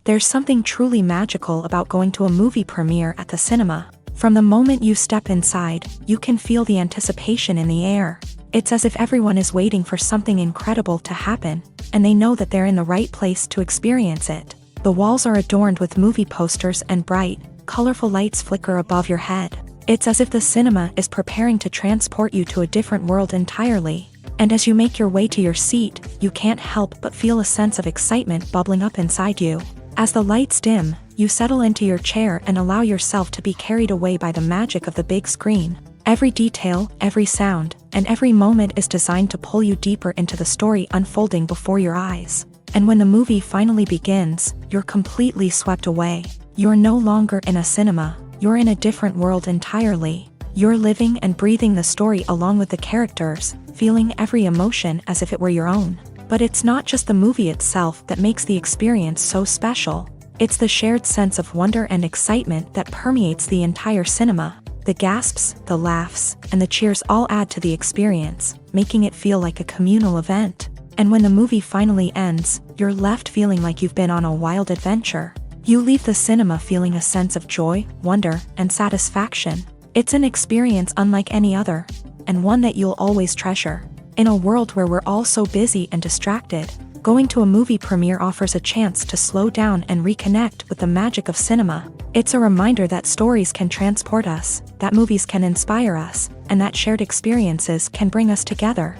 There's something truly magical about going to a movie premiere at the cinema. From the moment you step inside, you can feel the anticipation in the air. It's as if everyone is waiting for something incredible to happen, and they know that they're in the right place to experience it. The walls are adorned with movie posters and bright, colorful lights flicker above your head. It's as if the cinema is preparing to transport you to a different world entirely. And as you make your way to your seat, you can't help but feel a sense of excitement bubbling up inside you. As the lights dim, you settle into your chair and allow yourself to be carried away by the magic of the big screen. Every detail, every sound, and every moment is designed to pull you deeper into the story unfolding before your eyes. And when the movie finally begins, you're completely swept away. You're no longer in a cinema, you're in a different world entirely. You're living and breathing the story along with the characters, feeling every emotion as if it were your own. But it's not just the movie itself that makes the experience so special. It's the shared sense of wonder and excitement that permeates the entire cinema. The gasps, the laughs, and the cheers all add to the experience, making it feel like a communal event. And when the movie finally ends, you're left feeling like you've been on a wild adventure. You leave the cinema feeling a sense of joy, wonder, and satisfaction. It's an experience unlike any other, and one that you'll always treasure. In a world where we're all so busy and distracted, going to a movie premiere offers a chance to slow down and reconnect with the magic of cinema. It's a reminder that stories can transport us, that movies can inspire us, and that shared experiences can bring us together.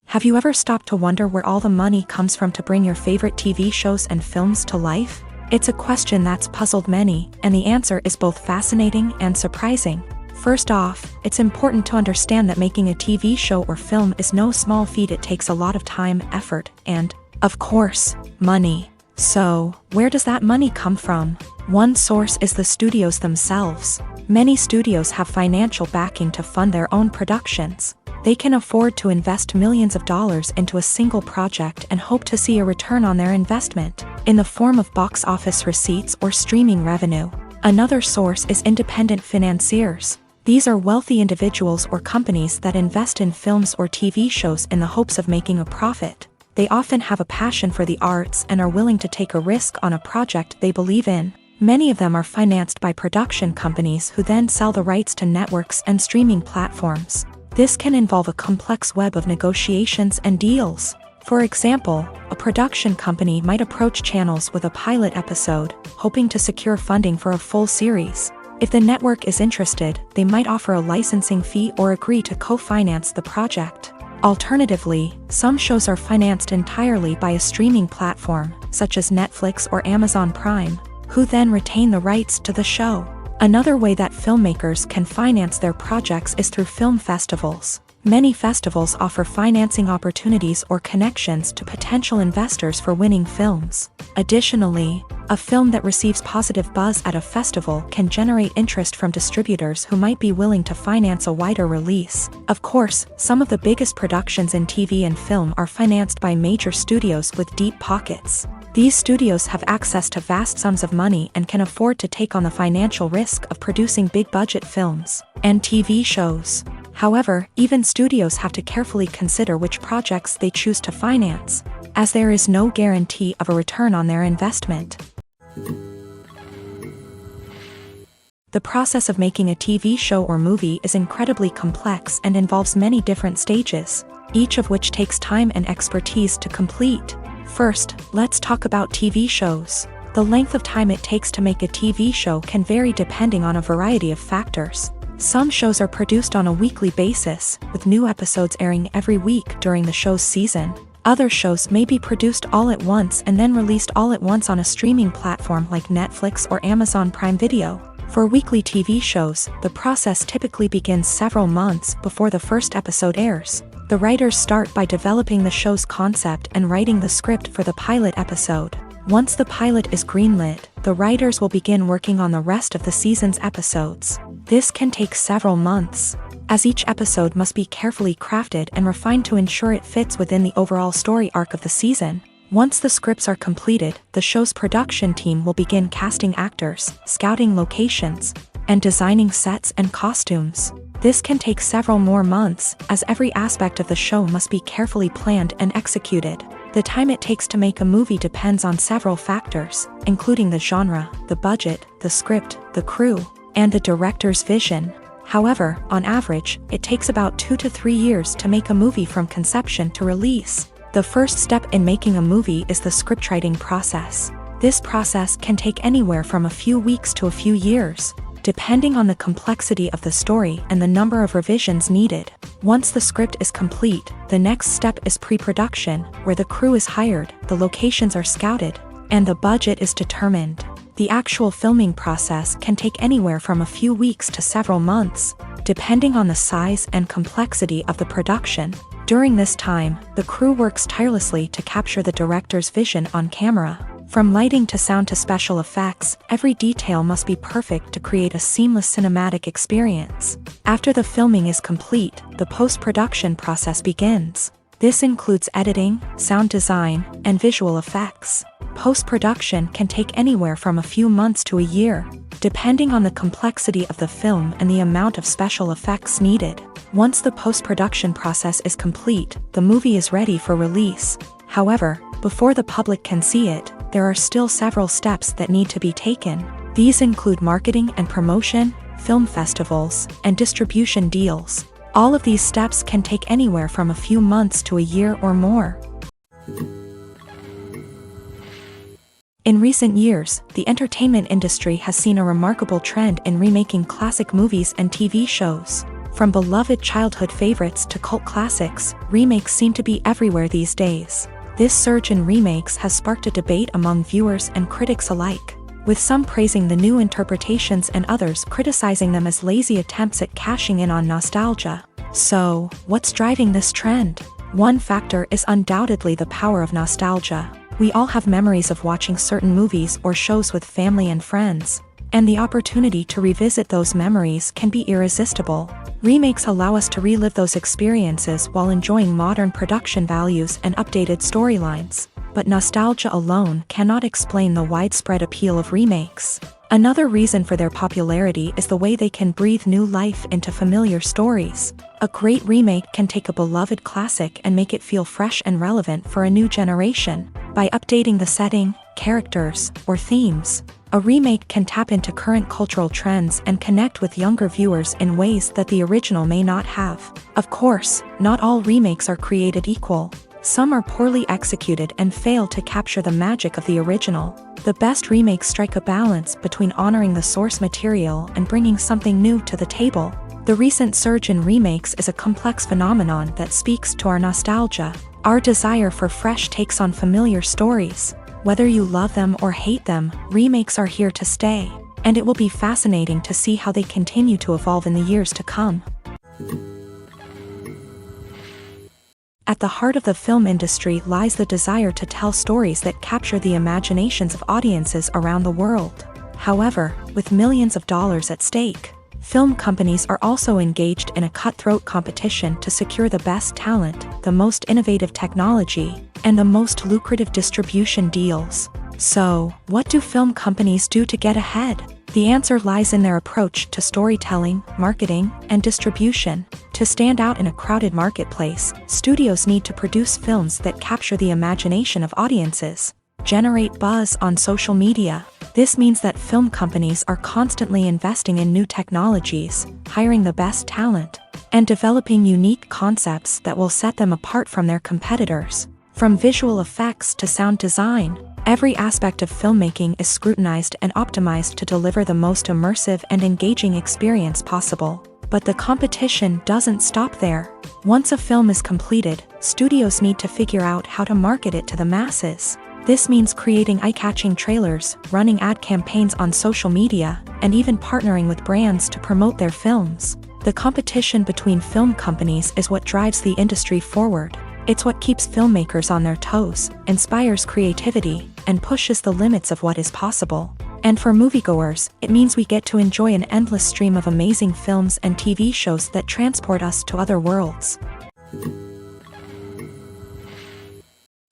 Have you ever stopped to wonder where all the money comes from to bring your favorite TV shows and films to life? It's a question that's puzzled many, and the answer is both fascinating and surprising. First off, it's important to understand that making a TV show or film is no small feat. It takes a lot of time, effort, and, of course, money. So, where does that money come from? One source is the studios themselves. Many studios have financial backing to fund their own productions. They can afford to invest millions of dollars into a single project and hope to see a return on their investment, in the form of box office receipts or streaming revenue. Another source is independent financiers. These are wealthy individuals or companies that invest in films or TV shows in the hopes of making a profit. They often have a passion for the arts and are willing to take a risk on a project they believe in. Many of them are financed by production companies who then sell the rights to networks and streaming platforms. This can involve a complex web of negotiations and deals. For example, a production company might approach channels with a pilot episode, hoping to secure funding for a full series. If the network is interested, they might offer a licensing fee or agree to co-finance the project. Alternatively, some shows are financed entirely by a streaming platform, such as Netflix or Amazon Prime, who then retain the rights to the show. Another way that filmmakers can finance their projects is through film festivals. Many festivals offer financing opportunities or connections to potential investors for winning films. Additionally, a film that receives positive buzz at a festival can generate interest from distributors who might be willing to finance a wider release. Of course, some of the biggest productions in TV and film are financed by major studios with deep pockets. These studios have access to vast sums of money and can afford to take on the financial risk of producing big-budget films and TV shows. However, even studios have to carefully consider which projects they choose to finance, as there is no guarantee of a return on their investment. The process of making a TV show or movie is incredibly complex and involves many different stages, each of which takes time and expertise to complete. First, let's talk about TV shows. The length of time it takes to make a TV show can vary depending on a variety of factors. Some shows are produced on a weekly basis, with new episodes airing every week during the show's season. Other shows may be produced all at once and then released all at once on a streaming platform like Netflix or Amazon Prime Video. For weekly TV shows, the process typically begins several months before the first episode airs. The writers start by developing the show's concept and writing the script for the pilot episode. Once the pilot is greenlit, the writers will begin working on the rest of the season's episodes. This can take several months, as each episode must be carefully crafted and refined to ensure it fits within the overall story arc of the season. Once the scripts are completed, the show's production team will begin casting actors, scouting locations, and designing sets and costumes. This can take several more months, as every aspect of the show must be carefully planned and executed. The time it takes to make a movie depends on several factors, including the genre, the budget, the script, the crew, and the director's vision. However, on average, it takes about 2 to 3 years to make a movie from conception to release. The first step in making a movie is the scriptwriting process. This process can take anywhere from a few weeks to a few years, depending on the complexity of the story and the number of revisions needed. Once the script is complete, the next step is pre-production, where the crew is hired, the locations are scouted, and the budget is determined. The actual filming process can take anywhere from a few weeks to several months, depending on the size and complexity of the production. During this time, the crew works tirelessly to capture the director's vision on camera. From lighting to sound to special effects, every detail must be perfect to create a seamless cinematic experience. After the filming is complete, the post-production process begins. This includes editing, sound design, and visual effects. Post-production can take anywhere from a few months to a year, depending on the complexity of the film and the amount of special effects needed. Once the post-production process is complete, the movie is ready for release. However, before the public can see it, there are still several steps that need to be taken. These include marketing and promotion, film festivals, and distribution deals. All of these steps can take anywhere from a few months to a year or more. In recent years, the entertainment industry has seen a remarkable trend in remaking classic movies and TV shows. From beloved childhood favorites to cult classics, remakes seem to be everywhere these days. This surge in remakes has sparked a debate among viewers and critics alike, with some praising the new interpretations and others criticizing them as lazy attempts at cashing in on nostalgia. So, what's driving this trend? One factor is undoubtedly the power of nostalgia. We all have memories of watching certain movies or shows with family and friends, and the opportunity to revisit those memories can be irresistible. Remakes allow us to relive those experiences while enjoying modern production values and updated storylines. But nostalgia alone cannot explain the widespread appeal of remakes. Another reason for their popularity is the way they can breathe new life into familiar stories. A great remake can take a beloved classic and make it feel fresh and relevant for a new generation. By updating the setting, characters, or themes, a remake can tap into current cultural trends and connect with younger viewers in ways that the original may not have. Of course, not all remakes are created equal. Some are poorly executed and fail to capture the magic of the original. The best remakes strike a balance between honoring the source material and bringing something new to the table. The recent surge in remakes is a complex phenomenon that speaks to our nostalgia, our desire for fresh takes on familiar stories. Whether you love them or hate them, remakes are here to stay, and it will be fascinating to see how they continue to evolve in the years to come. At the heart of the film industry lies the desire to tell stories that capture the imaginations of audiences around the world. However, with millions of dollars at stake, film companies are also engaged in a cutthroat competition to secure the best talent, the most innovative technology, and the most lucrative distribution deals. So, what do film companies do to get ahead? The answer lies in their approach to storytelling, marketing, and distribution. To stand out in a crowded marketplace, studios need to produce films that capture the imagination of audiences, generate buzz on social media. This means that film companies are constantly investing in new technologies, hiring the best talent, and developing unique concepts that will set them apart from their competitors. From visual effects to sound design, every aspect of filmmaking is scrutinized and optimized to deliver the most immersive and engaging experience possible. But the competition doesn't stop there. Once a film is completed, studios need to figure out how to market it to the masses. This means creating eye-catching trailers, running ad campaigns on social media, and even partnering with brands to promote their films. The competition between film companies is what drives the industry forward. It's what keeps filmmakers on their toes, inspires creativity, and pushes the limits of what is possible. And for moviegoers, it means we get to enjoy an endless stream of amazing films and TV shows that transport us to other worlds.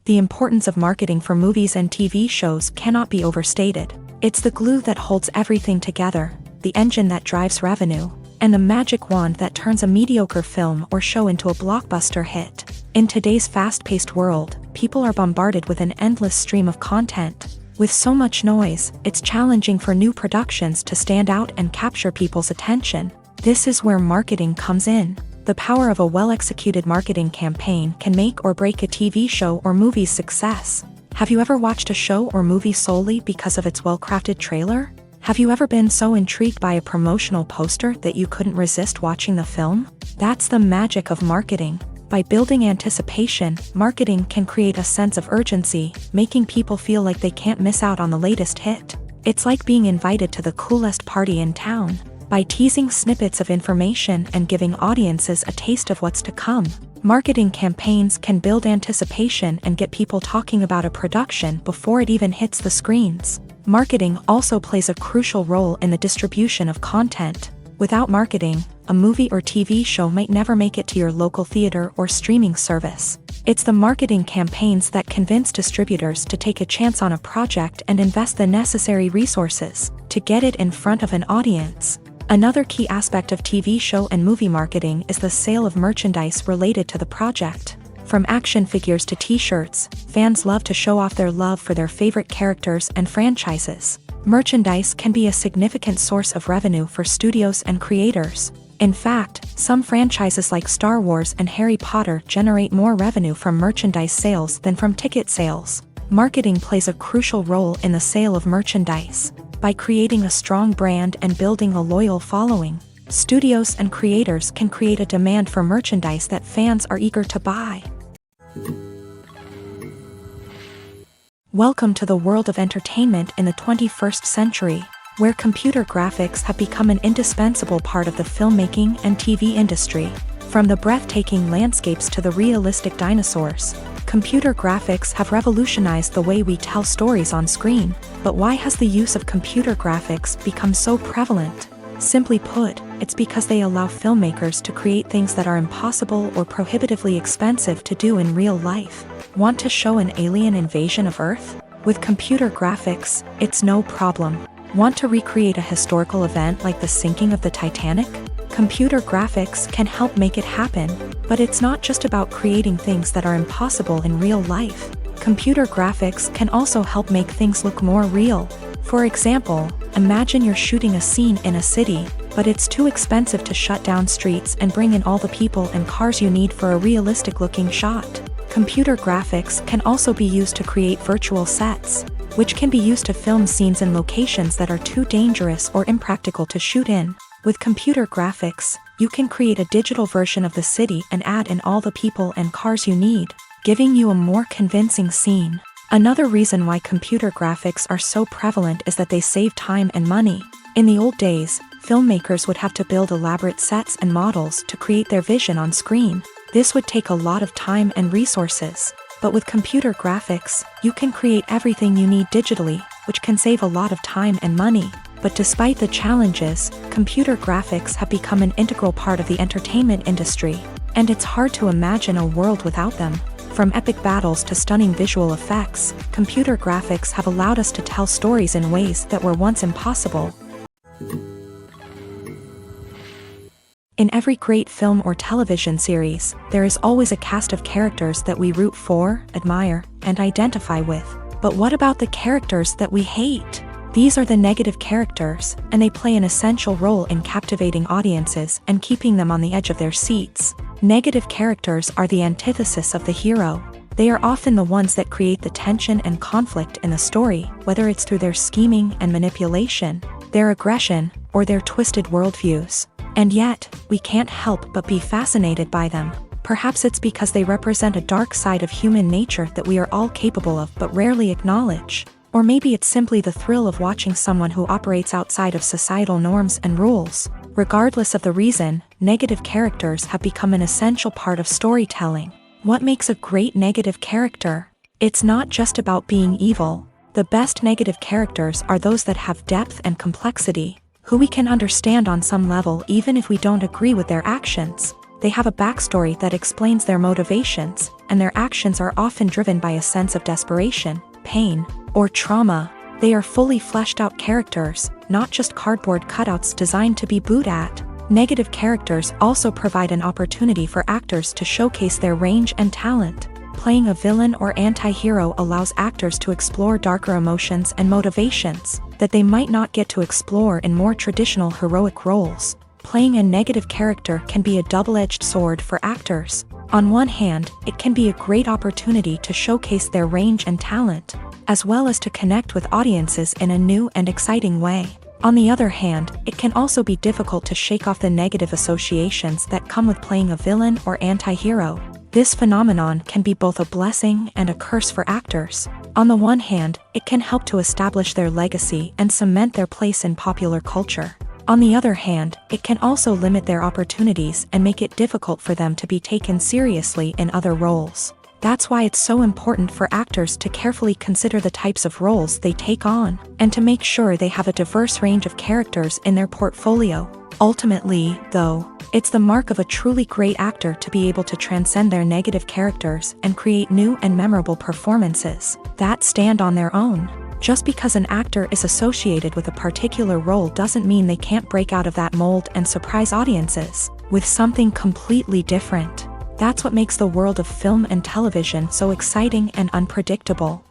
The importance of marketing for movies and TV shows cannot be overstated. It's the glue that holds everything together, the engine that drives revenue, and the magic wand that turns a mediocre film or show into a blockbuster hit. In today's fast-paced world, people are bombarded with an endless stream of content. With so much noise, it's challenging for new productions to stand out and capture people's attention. This is where marketing comes in. The power of a well-executed marketing campaign can make or break a TV show or movie's success. Have you ever watched a show or movie solely because of its well-crafted trailer? Have you ever been so intrigued by a promotional poster that you couldn't resist watching the film? That's the magic of marketing. By building anticipation, marketing can create a sense of urgency, making people feel like they can't miss out on the latest hit. It's like being invited to the coolest party in town. By teasing snippets of information and giving audiences a taste of what's to come, marketing campaigns can build anticipation and get people talking about a production before it even hits the screens. Marketing also plays a crucial role in the distribution of content. Without marketing, a movie or TV show might never make it to your local theater or streaming service. It's the marketing campaigns that convince distributors to take a chance on a project and invest the necessary resources to get it in front of an audience. Another key aspect of TV show and movie marketing is the sale of merchandise related to the project. From action figures to t-shirts, fans love to show off their love for their favorite characters and franchises. Merchandise can be a significant source of revenue for studios and creators. In fact, some franchises like Star Wars and Harry Potter generate more revenue from merchandise sales than from ticket sales. Marketing plays a crucial role in the sale of merchandise. By creating a strong brand and building a loyal following, studios and creators can create a demand for merchandise that fans are eager to buy. Welcome to the world of entertainment in the 21st century, where computer graphics have become an indispensable part of the filmmaking and TV industry. From the breathtaking landscapes to the realistic dinosaurs, computer graphics have revolutionized the way we tell stories on screen. But why has the use of computer graphics become so prevalent? Simply put, it's because they allow filmmakers to create things that are impossible or prohibitively expensive to do in real life. Want to show an alien invasion of Earth? With computer graphics, it's no problem. Want to recreate a historical event like the sinking of the Titanic? Computer graphics can help make it happen. But it's not just about creating things that are impossible in real life. Computer graphics can also help make things look more real. For example, imagine you're shooting a scene in a city, but it's too expensive to shut down streets and bring in all the people and cars you need for a realistic-looking shot. Computer graphics can also be used to create virtual sets, which can be used to film scenes in locations that are too dangerous or impractical to shoot in. With computer graphics, you can create a digital version of the city and add in all the people and cars you need, giving you a more convincing scene. Another reason why computer graphics are so prevalent is that they save time and money. In the old days, filmmakers would have to build elaborate sets and models to create their vision on screen. This would take a lot of time and resources. But with computer graphics, you can create everything you need digitally, which can save a lot of time and money. But despite the challenges, computer graphics have become an integral part of the entertainment industry, and it's hard to imagine a world without them. From epic battles to stunning visual effects, computer graphics have allowed us to tell stories in ways that were once impossible. In every great film or television series, there is always a cast of characters that we root for, admire, and identify with. But what about the characters that we hate? These are the negative characters, and they play an essential role in captivating audiences and keeping them on the edge of their seats. Negative characters are the antithesis of the hero. They are often the ones that create the tension and conflict in the story, whether it's through their scheming and manipulation, their aggression, or their twisted worldviews. And yet, we can't help but be fascinated by them. Perhaps it's because they represent a dark side of human nature that we are all capable of but rarely acknowledge. Or maybe it's simply the thrill of watching someone who operates outside of societal norms and rules. Regardless of the reason, negative characters have become an essential part of storytelling. What makes a great negative character? It's not just about being evil. The best negative characters are those that have depth and complexity, who we can understand on some level even if we don't agree with their actions. They have a backstory that explains their motivations, and their actions are often driven by a sense of desperation, pain, or trauma. They are fully fleshed out characters, not just cardboard cutouts designed to be booed at. Negative characters also provide an opportunity for actors to showcase their range and talent. Playing a villain or anti-hero allows actors to explore darker emotions and motivations that they might not get to explore in more traditional heroic roles. Playing a negative character can be a double-edged sword for actors. On one hand, it can be a great opportunity to showcase their range and talent, as well as to connect with audiences in a new and exciting way. On the other hand, it can also be difficult to shake off the negative associations that come with playing a villain or anti-hero. This phenomenon can be both a blessing and a curse for actors. On the one hand, it can help to establish their legacy and cement their place in popular culture. On the other hand, it can also limit their opportunities and make it difficult for them to be taken seriously in other roles. That's why it's so important for actors to carefully consider the types of roles they take on, and to make sure they have a diverse range of characters in their portfolio. Ultimately, though, it's the mark of a truly great actor to be able to transcend their negative characters and create new and memorable performances that stand on their own. Just because an actor is associated with a particular role doesn't mean they can't break out of that mold and surprise audiences with something completely different. That's what makes the world of film and television so exciting and unpredictable.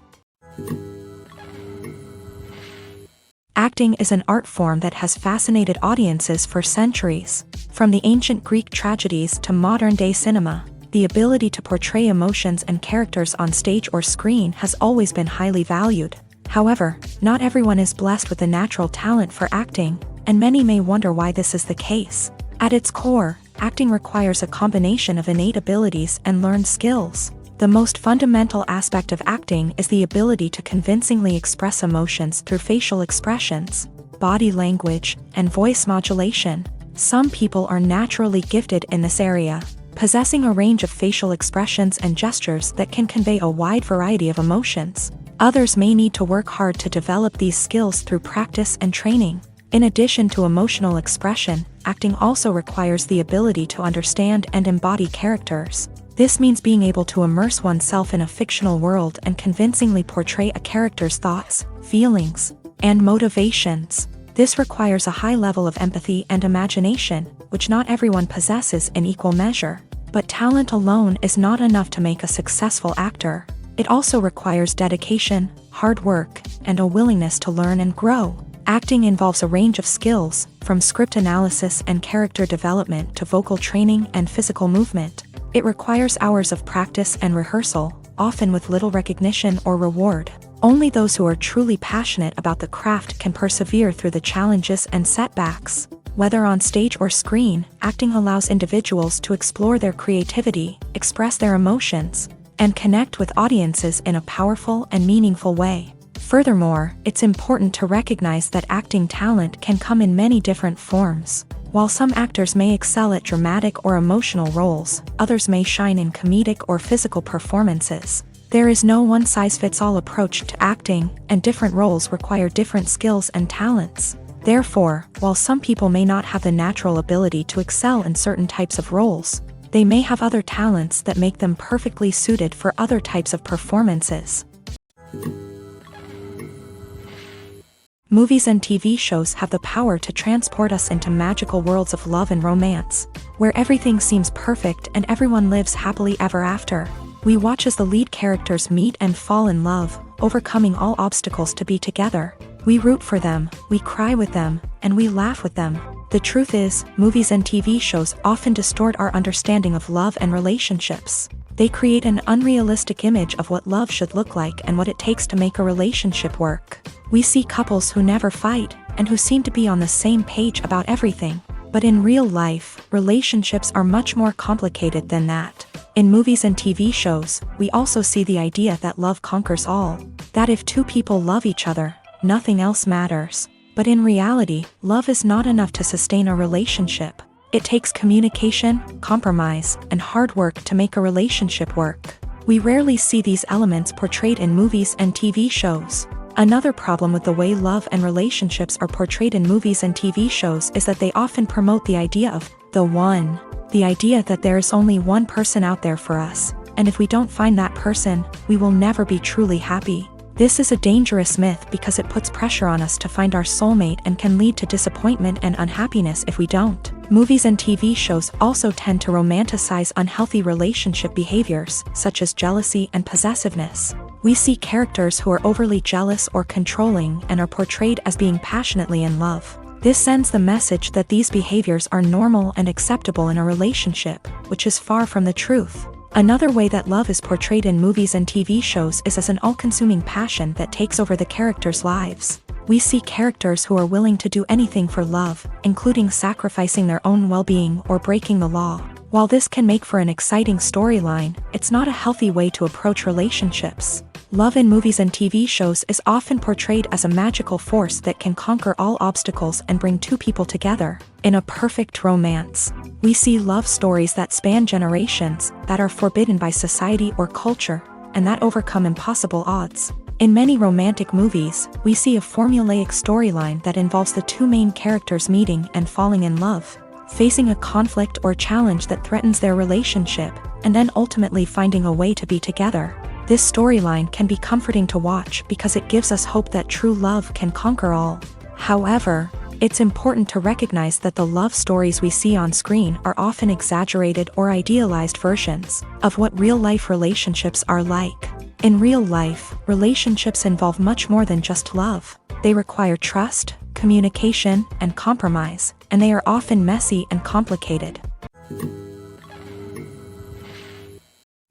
Acting is an art form that has fascinated audiences for centuries. From the ancient Greek tragedies to modern-day cinema, the ability to portray emotions and characters on stage or screen has always been highly valued. However, not everyone is blessed with a natural talent for acting, and many may wonder why this is the case. At its core, acting requires a combination of innate abilities and learned skills. The most fundamental aspect of acting is the ability to convincingly express emotions through facial expressions, body language, and voice modulation. Some people are naturally gifted in this area, possessing a range of facial expressions and gestures that can convey a wide variety of emotions. Others may need to work hard to develop these skills through practice and training. In addition to emotional expression, acting also requires the ability to understand and embody characters. This means being able to immerse oneself in a fictional world and convincingly portray a character's thoughts, feelings, and motivations. This requires a high level of empathy and imagination, which not everyone possesses in equal measure. But talent alone is not enough to make a successful actor. It also requires dedication, hard work, and a willingness to learn and grow. Acting involves a range of skills, from script analysis and character development to vocal training and physical movement. It requires hours of practice and rehearsal, often with little recognition or reward. Only those who are truly passionate about the craft can persevere through the challenges and setbacks. Whether on stage or screen, acting allows individuals to explore their creativity, express their emotions, and connect with audiences in a powerful and meaningful way. Furthermore, it's important to recognize that acting talent can come in many different forms. While some actors may excel at dramatic or emotional roles, others may shine in comedic or physical performances. There is no one-size-fits-all approach to acting, and different roles require different skills and talents. Therefore, while some people may not have the natural ability to excel in certain types of roles, they may have other talents that make them perfectly suited for other types of performances. Movies and TV shows have the power to transport us into magical worlds of love and romance, where everything seems perfect and everyone lives happily ever after. We watch as the lead characters meet and fall in love, overcoming all obstacles to be together. We root for them, we cry with them, and we laugh with them. The truth is, movies and TV shows often distort our understanding of love and relationships. They create an unrealistic image of what love should look like and what it takes to make a relationship work. We see couples who never fight, and who seem to be on the same page about everything. But in real life, relationships are much more complicated than that. In movies and TV shows, we also see the idea that love conquers all. That if two people love each other, nothing else matters. But in reality, love is not enough to sustain a relationship. It takes communication, compromise, and hard work to make a relationship work. We rarely see these elements portrayed in movies and TV shows. Another problem with the way love and relationships are portrayed in movies and TV shows is that they often promote the idea of the one. The idea that there is only one person out there for us, and if we don't find that person, we will never be truly happy. This is a dangerous myth because it puts pressure on us to find our soulmate and can lead to disappointment and unhappiness if we don't. Movies and TV shows also tend to romanticize unhealthy relationship behaviors, such as jealousy and possessiveness. We see characters who are overly jealous or controlling and are portrayed as being passionately in love. This sends the message that these behaviors are normal and acceptable in a relationship, which is far from the truth. Another way that love is portrayed in movies and TV shows is as an all-consuming passion that takes over the characters' lives. We see characters who are willing to do anything for love, including sacrificing their own well-being or breaking the law. While this can make for an exciting storyline, it's not a healthy way to approach relationships. Love in movies and TV shows is often portrayed as a magical force that can conquer all obstacles and bring two people together. In a perfect romance, we see love stories that span generations, that are forbidden by society or culture, and that overcome impossible odds. In many romantic movies, we see a formulaic storyline that involves the two main characters meeting and falling in love, facing a conflict or challenge that threatens their relationship, and then ultimately finding a way to be together. This storyline can be comforting to watch because it gives us hope that true love can conquer all. However, it's important to recognize that the love stories we see on screen are often exaggerated or idealized versions of what real-life relationships are like. In real life, relationships involve much more than just love. They require trust, communication, and compromise, and they are often messy and complicated.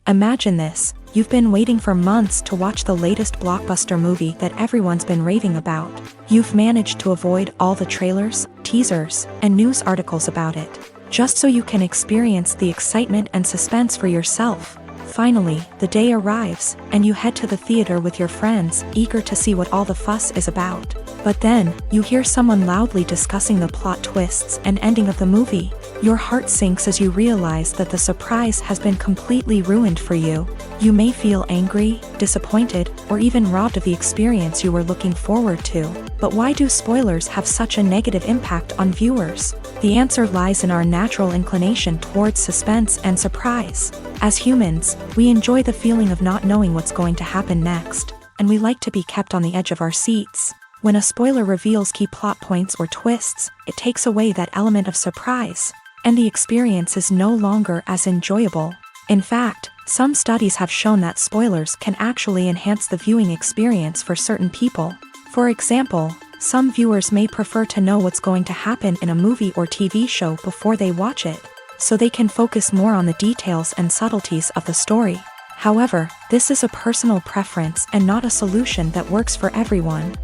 Imagine this. You've been waiting for months to watch the latest blockbuster movie that everyone's been raving about. You've managed to avoid all the trailers, teasers, and news articles about it, just so you can experience the excitement and suspense for yourself. Finally, the day arrives, and you head to the theater with your friends, eager to see what all the fuss is about. But then, you hear someone loudly discussing the plot twists and ending of the movie. Your heart sinks as you realize that the surprise has been completely ruined for you. You may feel angry, disappointed, or even robbed of the experience you were looking forward to. But why do spoilers have such a negative impact on viewers? The answer lies in our natural inclination towards suspense and surprise. As humans, we enjoy the feeling of not knowing what's going to happen next, and we like to be kept on the edge of our seats. When a spoiler reveals key plot points or twists, it takes away that element of surprise, and the experience is no longer as enjoyable. In fact, some studies have shown that spoilers can actually enhance the viewing experience for certain people. For example, some viewers may prefer to know what's going to happen in a movie or TV show before they watch it, so they can focus more on the details and subtleties of the story. However, this is a personal preference and not a solution that works for everyone.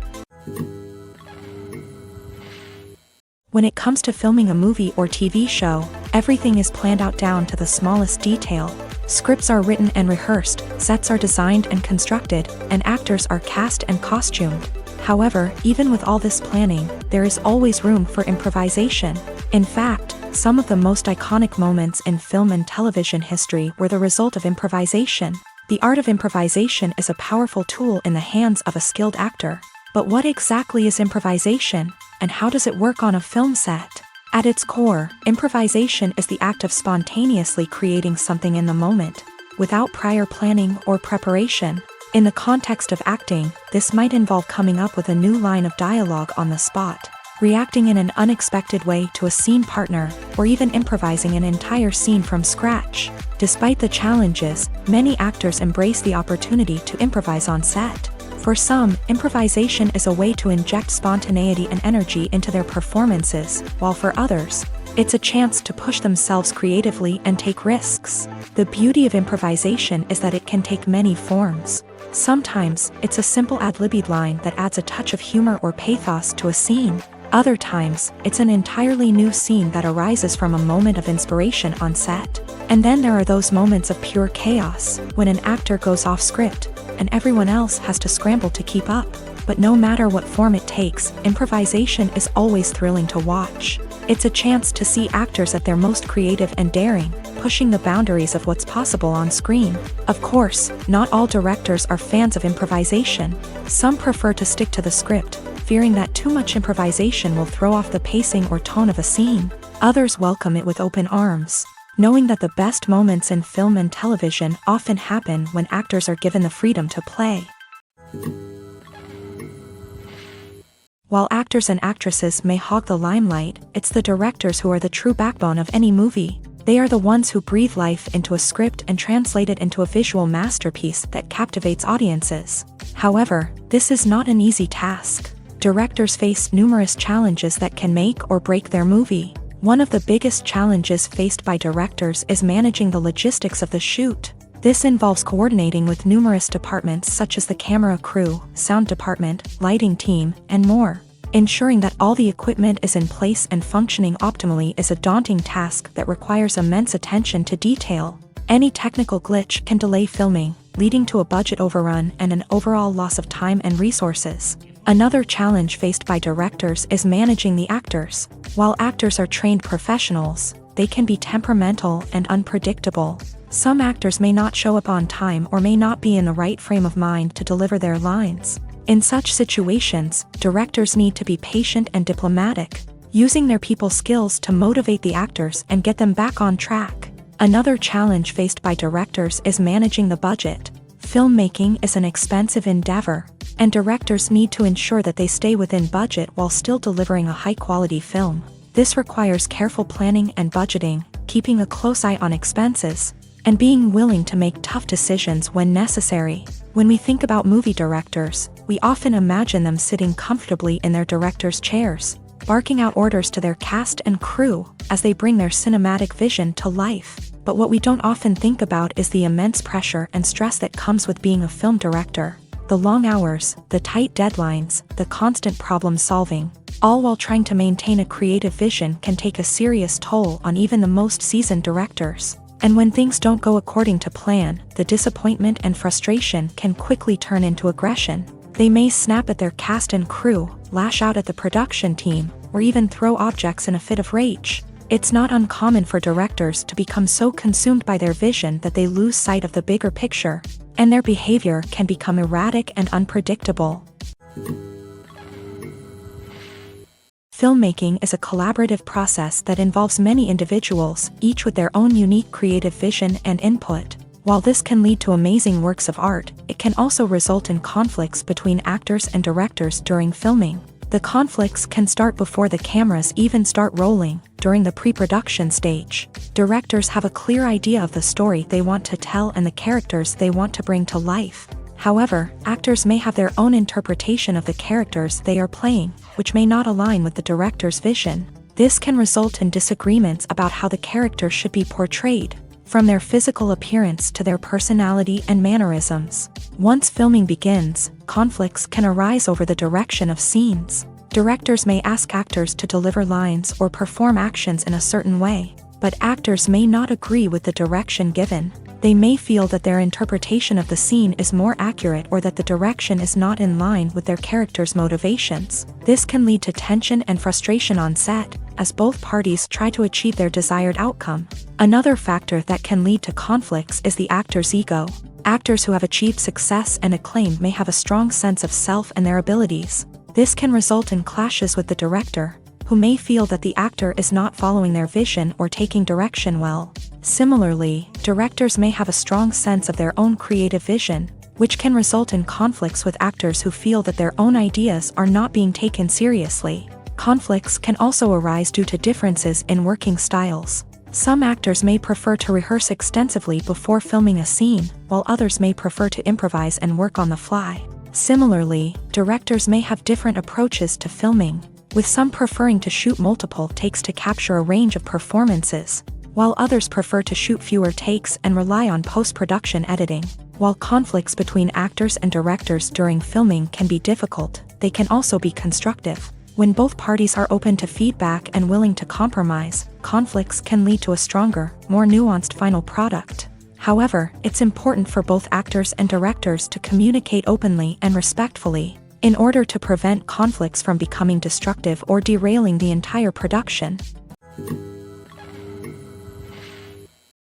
When it comes to filming a movie or TV show, everything is planned out down to the smallest detail. Scripts are written and rehearsed, sets are designed and constructed, and actors are cast and costumed. However, even with all this planning, there is always room for improvisation. In fact, some of the most iconic moments in film and television history were the result of improvisation. The art of improvisation is a powerful tool in the hands of a skilled actor. But what exactly is improvisation, and how does it work on a film set? At its core, improvisation is the act of spontaneously creating something in the moment, without prior planning or preparation. In the context of acting, this might involve coming up with a new line of dialogue on the spot, reacting in an unexpected way to a scene partner, or even improvising an entire scene from scratch. Despite the challenges, many actors embrace the opportunity to improvise on set. For some, improvisation is a way to inject spontaneity and energy into their performances, while for others, it's a chance to push themselves creatively and take risks. The beauty of improvisation is that it can take many forms. Sometimes, it's a simple ad-libbed line that adds a touch of humor or pathos to a scene. Other times, it's an entirely new scene that arises from a moment of inspiration on set. And then there are those moments of pure chaos, when an actor goes off script, and everyone else has to scramble to keep up. But no matter what form it takes, improvisation is always thrilling to watch. It's a chance to see actors at their most creative and daring, pushing the boundaries of what's possible on screen. Of course, not all directors are fans of improvisation. Some prefer to stick to the script, fearing that too much improvisation will throw off the pacing or tone of a scene. Others welcome it with open arms, knowing that the best moments in film and television often happen when actors are given the freedom to play. While actors and actresses may hog the limelight, it's the directors who are the true backbone of any movie. They are the ones who breathe life into a script and translate it into a visual masterpiece that captivates audiences. However, this is not an easy task. Directors face numerous challenges that can make or break their movie. One of the biggest challenges faced by directors is managing the logistics of the shoot. This involves coordinating with numerous departments such as the camera crew, sound department, lighting team, and more. Ensuring that all the equipment is in place and functioning optimally is a daunting task that requires immense attention to detail. Any technical glitch can delay filming, leading to a budget overrun and an overall loss of time and resources. Another challenge faced by directors is managing the actors. While actors are trained professionals, they can be temperamental and unpredictable. Some actors may not show up on time or may not be in the right frame of mind to deliver their lines. In such situations, directors need to be patient and diplomatic, using their people skills to motivate the actors and get them back on track. Another challenge faced by directors is managing the budget. Filmmaking is an expensive endeavor, and directors need to ensure that they stay within budget while still delivering a high-quality film. This requires careful planning and budgeting, keeping a close eye on expenses, and being willing to make tough decisions when necessary. When we think about movie directors, we often imagine them sitting comfortably in their director's chairs, barking out orders to their cast and crew as they bring their cinematic vision to life. But what we don't often think about is the immense pressure and stress that comes with being a film director. The long hours, the tight deadlines, the constant problem solving, all while trying to maintain a creative vision can take a serious toll on even the most seasoned directors. And when things don't go according to plan, the disappointment and frustration can quickly turn into aggression. They may snap at their cast and crew, lash out at the production team, or even throw objects in a fit of rage. It's not uncommon for directors to become so consumed by their vision that they lose sight of the bigger picture, and their behavior can become erratic and unpredictable. Filmmaking is a collaborative process that involves many individuals, each with their own unique creative vision and input. While this can lead to amazing works of art, it can also result in conflicts between actors and directors during filming. The conflicts can start before the cameras even start rolling, during the pre-production stage. Directors have a clear idea of the story they want to tell and the characters they want to bring to life. However, actors may have their own interpretation of the characters they are playing, which may not align with the director's vision. This can result in disagreements about how the character should be portrayed, from their physical appearance to their personality and mannerisms. Once filming begins, conflicts can arise over the direction of scenes. Directors may ask actors to deliver lines or perform actions in a certain way, but actors may not agree with the direction given. They may feel that their interpretation of the scene is more accurate or that the direction is not in line with their character's motivations. This can lead to tension and frustration on set, as both parties try to achieve their desired outcome. Another factor that can lead to conflicts is the actor's ego. Actors who have achieved success and acclaim may have a strong sense of self and their abilities. This can result in clashes with the director, who may feel that the actor is not following their vision or taking direction well. Similarly, directors may have a strong sense of their own creative vision, which can result in conflicts with actors who feel that their own ideas are not being taken seriously. Conflicts can also arise due to differences in working styles. Some actors may prefer to rehearse extensively before filming a scene, while others may prefer to improvise and work on the fly. Similarly, directors may have different approaches to filming, with some preferring to shoot multiple takes to capture a range of performances, while others prefer to shoot fewer takes and rely on post-production editing. While conflicts between actors and directors during filming can be difficult, they can also be constructive. When both parties are open to feedback and willing to compromise, conflicts can lead to a stronger, more nuanced final product. However, it's important for both actors and directors to communicate openly and respectfully, in order to prevent conflicts from becoming destructive or derailing the entire production.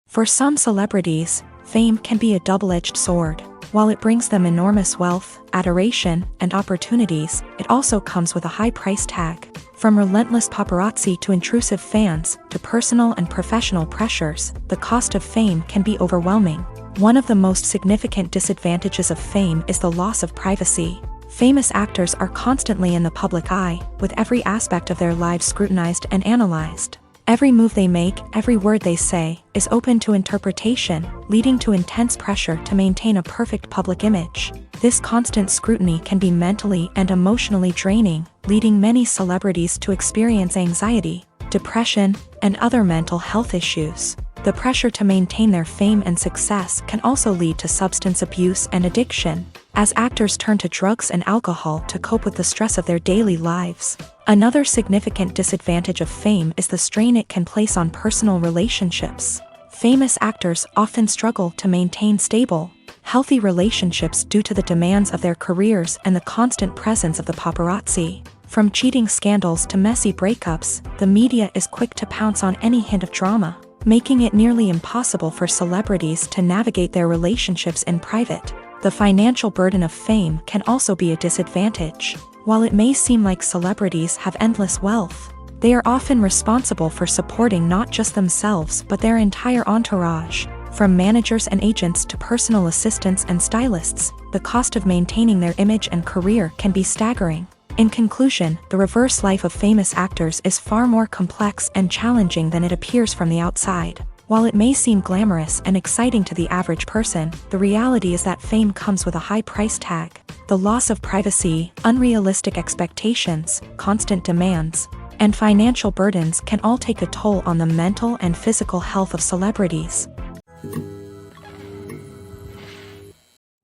For some celebrities, fame can be a double-edged sword. While it brings them enormous wealth, adoration, and opportunities, it also comes with a high price tag. From relentless paparazzi to intrusive fans, to personal and professional pressures, the cost of fame can be overwhelming. One of the most significant disadvantages of fame is the loss of privacy. Famous actors are constantly in the public eye, with every aspect of their lives scrutinized and analyzed. Every move they make, every word they say, is open to interpretation, leading to intense pressure to maintain a perfect public image. This constant scrutiny can be mentally and emotionally draining, leading many celebrities to experience anxiety, depression, and other mental health issues. The pressure to maintain their fame and success can also lead to substance abuse and addiction, as actors turn to drugs and alcohol to cope with the stress of their daily lives. Another significant disadvantage of fame is the strain it can place on personal relationships. Famous actors often struggle to maintain stable, healthy relationships due to the demands of their careers and the constant presence of the paparazzi. From cheating scandals to messy breakups, the media is quick to pounce on any hint of drama, making it nearly impossible for celebrities to navigate their relationships in private. The financial burden of fame can also be a disadvantage. While it may seem like celebrities have endless wealth, they are often responsible for supporting not just themselves but their entire entourage. From managers and agents to personal assistants and stylists, the cost of maintaining their image and career can be staggering. In conclusion, the reverse life of famous actors is far more complex and challenging than it appears from the outside. While it may seem glamorous and exciting to the average person, the reality is that fame comes with a high price tag. The loss of privacy, unrealistic expectations, constant demands, and financial burdens can all take a toll on the mental and physical health of celebrities.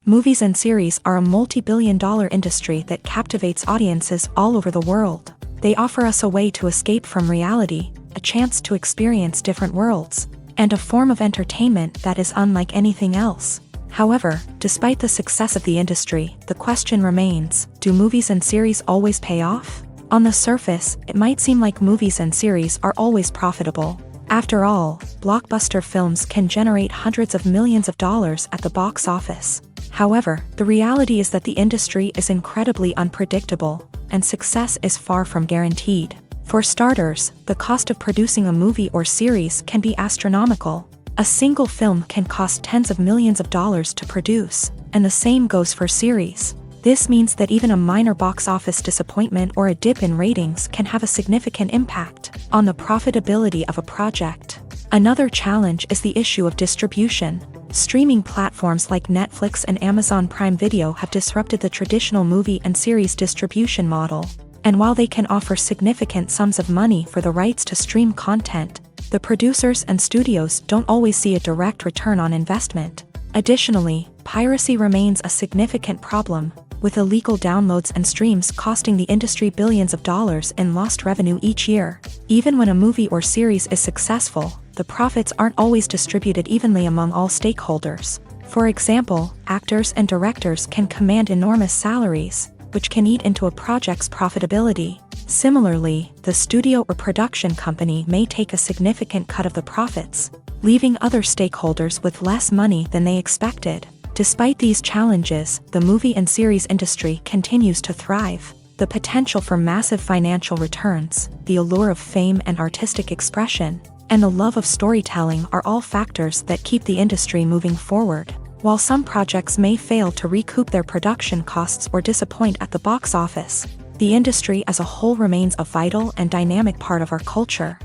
Movies and series are a multi-billion-dollar industry that captivates audiences all over the world. They offer us a way to escape from reality, a chance to experience different worlds, and a form of entertainment that is unlike anything else. However, despite the success of the industry, the question remains, do movies and series always pay off? On the surface, it might seem like movies and series are always profitable. After all, blockbuster films can generate hundreds of millions of dollars at the box office. However, the reality is that the industry is incredibly unpredictable, and success is far from guaranteed. For starters, the cost of producing a movie or series can be astronomical. A single film can cost tens of millions of dollars to produce, and the same goes for series. This means that even a minor box office disappointment or a dip in ratings can have a significant impact on the profitability of a project. Another challenge is the issue of distribution. Streaming platforms like Netflix and Amazon Prime Video have disrupted the traditional movie and series distribution model. And while they can offer significant sums of money for the rights to stream content, the producers and studios don't always see a direct return on investment. Additionally, piracy remains a significant problem, with illegal downloads and streams costing the industry billions of dollars in lost revenue each year. Even when a movie or series is successful, the profits aren't always distributed evenly among all stakeholders. For example, actors and directors can command enormous salaries, which can eat into a project's profitability. Similarly, the studio or production company may take a significant cut of the profits, leaving other stakeholders with less money than they expected. Despite these challenges, the movie and series industry continues to thrive. The potential for massive financial returns, the allure of fame and artistic expression, and the love of storytelling are all factors that keep the industry moving forward. While some projects may fail to recoup their production costs or disappoint at the box office, the industry as a whole remains a vital and dynamic part of our culture.